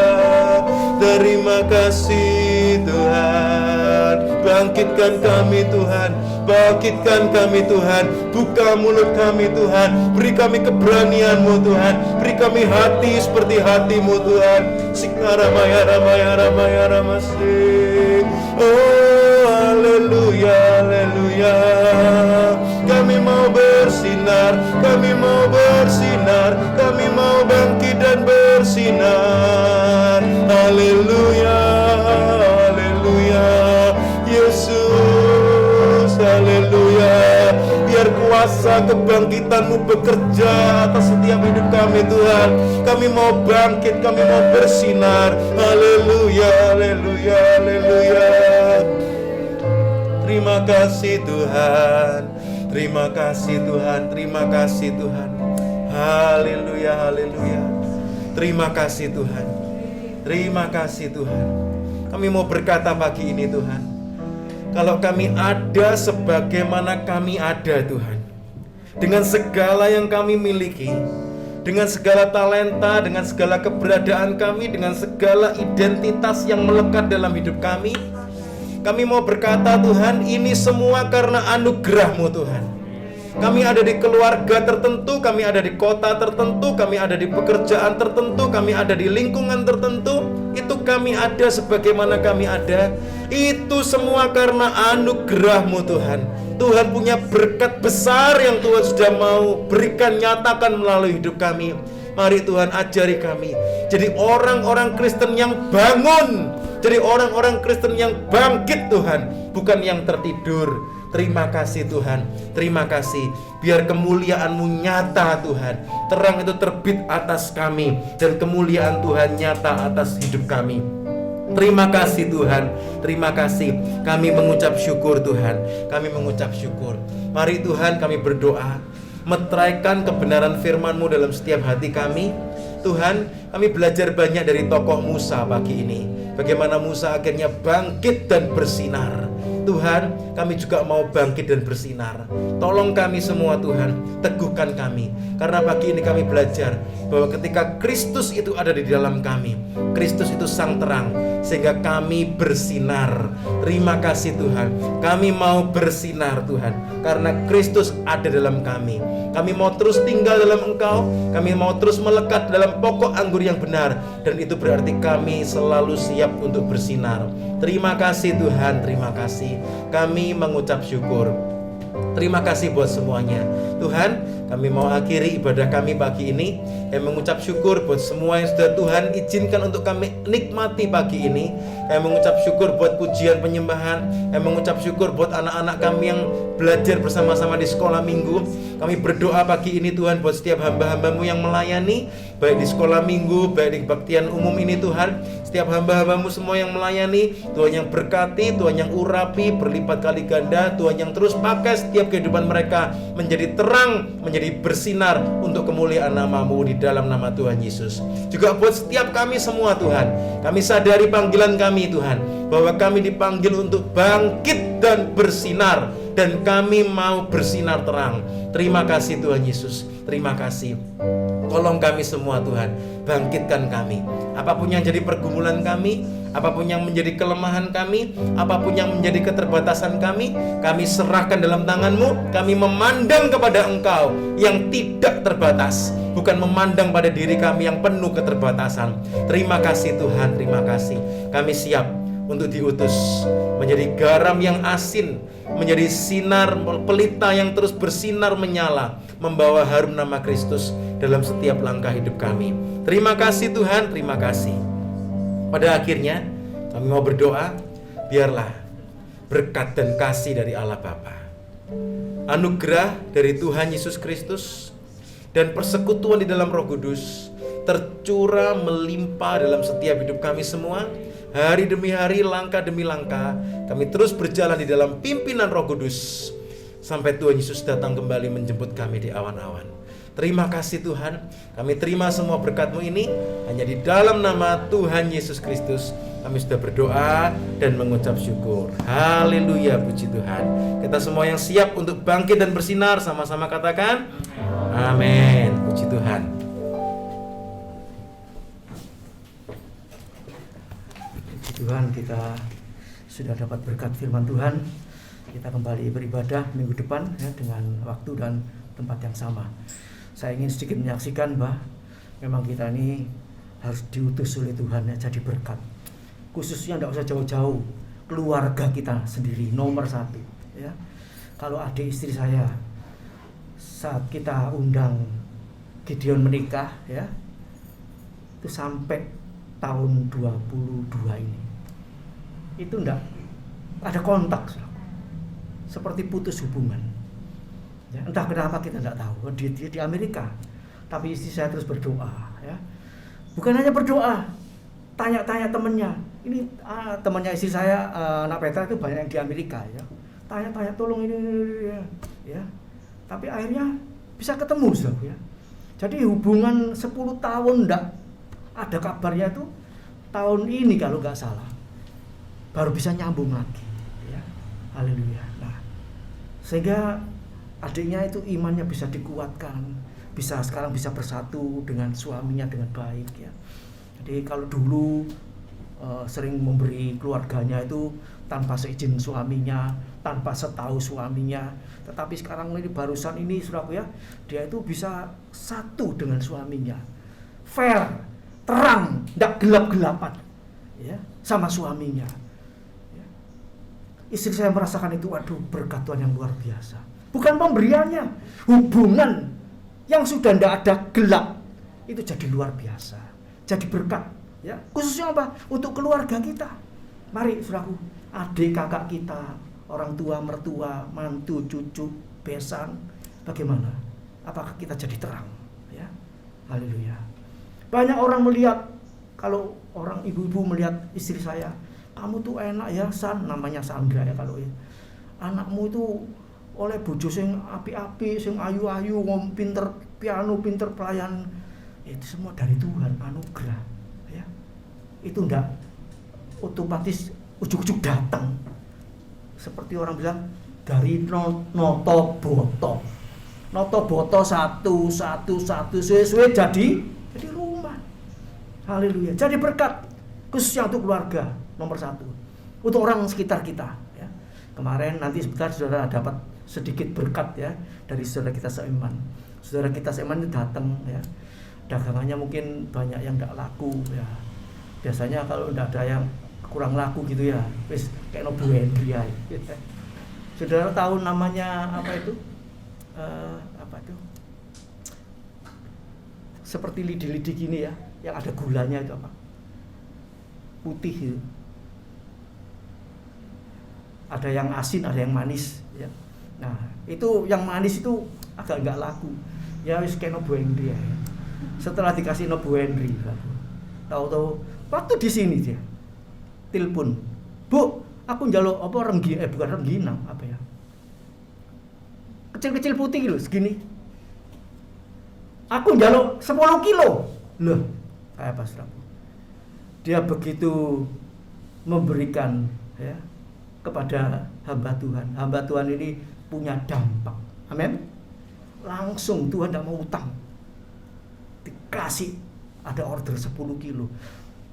Terima kasih Tuhan. Bangkitkan kami Tuhan, bangkitkan kami Tuhan. Buka mulut kami Tuhan, beri kami keberanian-Mu Tuhan, beri kami hati seperti hati-Mu Tuhan. Sikara maya ramaya ramaya ramase. Oh, haleluya, haleluya. Kami mau bersinar, kami mau bersinar, kami mau bangkit dan bersinar. Haleluya, haleluya, Yesus, haleluya. Biar kuasa kebangkitan-Mu bekerja atas setiap hidup kami Tuhan. Kami mau bangkit, kami mau bersinar. Haleluya, haleluya, haleluya. Terima kasih Tuhan, terima kasih Tuhan, terima kasih Tuhan. Haleluya, haleluya. Terima kasih Tuhan, terima kasih Tuhan. Kami mau berkata pagi ini Tuhan, kalau kami ada sebagaimana kami ada Tuhan, dengan segala yang kami miliki, dengan segala talenta, dengan segala keberadaan kami, dengan segala identitas yang melekat dalam hidup kami mau berkata Tuhan, ini semua karena anugerah-Mu Tuhan. Kami ada di keluarga tertentu, kami ada di kota tertentu, kami ada di pekerjaan tertentu, kami ada di lingkungan tertentu. Itu kami ada sebagaimana kami ada. Itu semua karena anugerah-Mu Tuhan. Tuhan punya berkat besar yang Tuhan sudah mau berikan, nyatakan melalui hidup kami. Mari Tuhan ajari kami jadi orang-orang Kristen yang bangun, jadi orang-orang Kristen yang bangkit Tuhan, bukan yang tertidur. Terima kasih Tuhan, terima kasih. Biar kemuliaan-Mu nyata Tuhan, terang itu terbit atas kami, dan kemuliaan Tuhan nyata atas hidup kami. Terima kasih Tuhan, terima kasih. Kami mengucap syukur Tuhan, kami mengucap syukur. Mari Tuhan kami berdoa, meteraikan kebenaran firman-Mu dalam setiap hati kami. Tuhan, kami belajar banyak dari tokoh Musa pagi ini. Bagaimana Musa akhirnya bangkit dan bersinar. Tuhan, kami juga mau bangkit dan bersinar. Tolong kami semua Tuhan, teguhkan kami. Karena pagi ini kami belajar bahwa ketika Kristus itu ada di dalam kami, Kristus itu sang terang, sehingga kami bersinar. Terima kasih Tuhan, kami mau bersinar Tuhan, karena Kristus ada dalam kami. Kami mau terus tinggal dalam Engkau, kami mau terus melekat dalam pokok anggur yang benar, dan itu berarti kami selalu siap untuk bersinar. Terima kasih Tuhan, terima kasih. Kami mengucap syukur. Terima kasih buat semuanya Tuhan. Kami mau akhiri ibadah kami pagi ini, kami mengucap syukur buat semua yang sudah Tuhan izinkan untuk kami nikmati pagi ini. Kami mengucap syukur buat pujian penyembahan. Kami mengucap syukur buat anak-anak kami yang belajar bersama-sama di sekolah minggu. Kami berdoa pagi ini Tuhan buat setiap hamba-hamba-Mu yang melayani, baik di sekolah minggu, baik di kebaktian umum ini Tuhan. Setiap hamba-hamba-Mu semua yang melayani, Tuhan yang berkati, Tuhan yang urapi berlipat kali ganda, Tuhan yang terus pakai setiap kehidupan mereka menjadi terang, menjadi bersinar untuk kemuliaan nama-Mu di dalam nama Tuhan Yesus. Juga buat setiap kami semua Tuhan, kami sadari panggilan kami Tuhan, bahwa kami dipanggil untuk bangkit dan bersinar, dan kami mau bersinar terang. Terima kasih Tuhan Yesus, terima kasih. Tolong kami semua Tuhan, bangkitkan kami. Apapun yang jadi pergumulan kami, apapun yang menjadi kelemahan kami, apapun yang menjadi keterbatasan kami serahkan dalam tangan-Mu. Kami memandang kepada Engkau yang tidak terbatas, bukan memandang pada diri kami yang penuh keterbatasan. Terima kasih Tuhan, terima kasih. Kami siap untuk diutus menjadi garam yang asin, menjadi sinar pelita yang terus bersinar menyala, membawa harum nama Kristus dalam setiap langkah hidup kami. Terima kasih Tuhan, terima kasih. Pada akhirnya kami mau berdoa, biarlah berkat dan kasih dari Allah Bapa, anugerah dari Tuhan Yesus Kristus, dan persekutuan di dalam Roh Kudus tercurah melimpah dalam setiap hidup kami semua. Hari demi hari, langkah demi langkah, kami terus berjalan di dalam pimpinan Roh Kudus sampai Tuhan Yesus datang kembali menjemput kami di awan-awan. Terima kasih Tuhan, kami terima semua berkat-Mu ini hanya di dalam nama Tuhan Yesus Kristus. Kami sudah berdoa dan mengucap syukur. Haleluya, puji Tuhan. Kita semua yang siap untuk bangkit dan bersinar, sama-sama katakan amin. Puji Tuhan. Puji Tuhan, kita sudah dapat berkat firman Tuhan. Kita kembali beribadah minggu depan ya, dengan waktu dan tempat yang sama. Saya ingin sedikit menyaksikan bahwa memang kita ini harus diutus oleh Tuhan ya, jadi berkat. Khususnya tidak usah jauh-jauh, keluarga kita sendiri nomor 1 ya. Kalau adik istri saya saat kita undang Gideon menikah ya, itu sampai tahun 22 ini itu enggak ada kontak, seperti putus hubungan ya. Entah kenapa kita enggak tahu, dia di Amerika, tapi istri saya terus berdoa ya. Bukan hanya berdoa, tanya-tanya temannya. Ini temannya istri saya, anak Petra itu banyak yang di Amerika ya. Tanya-tanya tolong ini ya. Tapi akhirnya bisa ketemu ya. Jadi hubungan 10 tahun enggak ada kabarnya itu, tahun ini kalau nggak salah baru bisa nyambung lagi ya. Haleluya. Nah, sehingga adiknya itu imannya bisa dikuatkan, sekarang bisa bersatu dengan suaminya dengan baik ya. Jadi kalau dulu sering memberi keluarganya itu tanpa seizin suaminya, tanpa setahu suaminya, tetapi sekarang ini barusan ini saudaraku ya, dia itu bisa satu dengan suaminya, fair, terang, tidak gelap-gelapan ya, sama suaminya ya. Istri saya merasakan itu, waduh, berkat Tuhan yang luar biasa. Bukan pemberiannya, hubungan yang sudah tidak ada gelap itu jadi luar biasa, jadi berkat ya. Khususnya apa? Untuk keluarga kita. Mari saudaraku, adik kakak kita, orang tua, mertua, mantu, cucu, besan, bagaimana? Apakah kita jadi terang ya? Haleluya. Banyak orang melihat, kalau orang ibu-ibu melihat istri saya, kamu tuh enak ya San, namanya Sandra ya kalau ya. Anakmu itu oleh bojo sing api-api, sing ayu-ayu, pinter piano, pinter pelayan. Itu semua dari Tuhan, anugerah ya. Itu enggak otomatis ujuk-ujuk datang. Seperti orang bilang dari noto boto satu suwe jadi rumah. Haleluya. Jadi berkat khususnya untuk keluarga nomor 1, untuk orang sekitar kita ya. Kemarin nanti sebentar saudara dapat sedikit berkat ya dari saudara kita seiman. Saudara kita seiman itu datang ya, dagangannya mungkin banyak yang tidak laku ya. Biasanya kalau tidak ada yang kurang laku gitu ya, wis kayak no Bu Hendri ya. Saudara tahu namanya apa itu? Apa itu? Seperti lidi-lidi gini ya, yang ada gulanya itu apa? Putih itu. Ada yang asin, ada yang manis ya. Nah, itu yang manis itu agak enggak laku. Ya wis kayak no Bu Hendri ya. Setelah dikasih no Bu Hendri, tahu-tahu waktu di sini dia telepon, Bu, aku njaluk apa bukan rengginang apa ya, kecil-kecil putih gitu segini, aku njaluk 10 kilo loh. Kayak apa saudara, dia begitu memberikan ya kepada hamba Tuhan ini punya dampak, amin. Langsung Tuhan tidak mau utang, dikasih, ada order 10 kilo,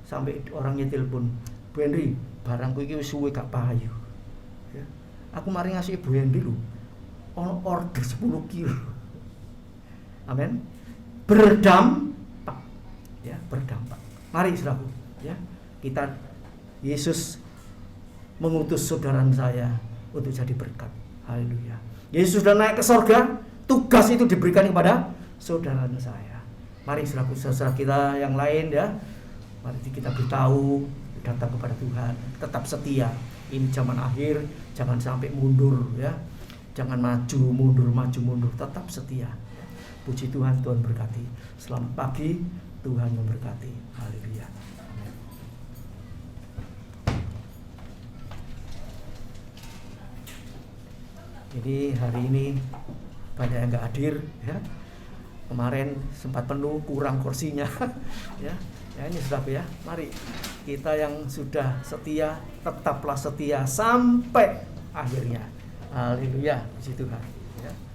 sampai orangnya telepon, Bu Henry, barangku ini suwe gak payu ya. Aku mari ngasih Bu Henry lho order 10 kilo, amin. Berdampak ya, berdampak. Mari saudaraku ya, kita, Yesus mengutus saudara saya untuk jadi berkat. Haleluya. Yesus sudah naik ke sorga, tugas itu diberikan kepada saudara saya. Mari saudara kita yang lain ya, mari kita beritahu, datang kepada Tuhan, tetap setia. Ini zaman akhir, jangan sampai mundur ya, jangan maju mundur, tetap setia. Puji Tuhan, Tuhan berkati. Selamat pagi, Tuhan memberkati. Haleluya. Amin. Jadi hari ini banyak yang nggak hadir, ya. Kemarin sempat penuh, kurang kursinya, ya. Ya ini saudara ya, mari kita yang sudah setia tetaplah setia sampai akhirnya. Haleluya, puji Tuhan.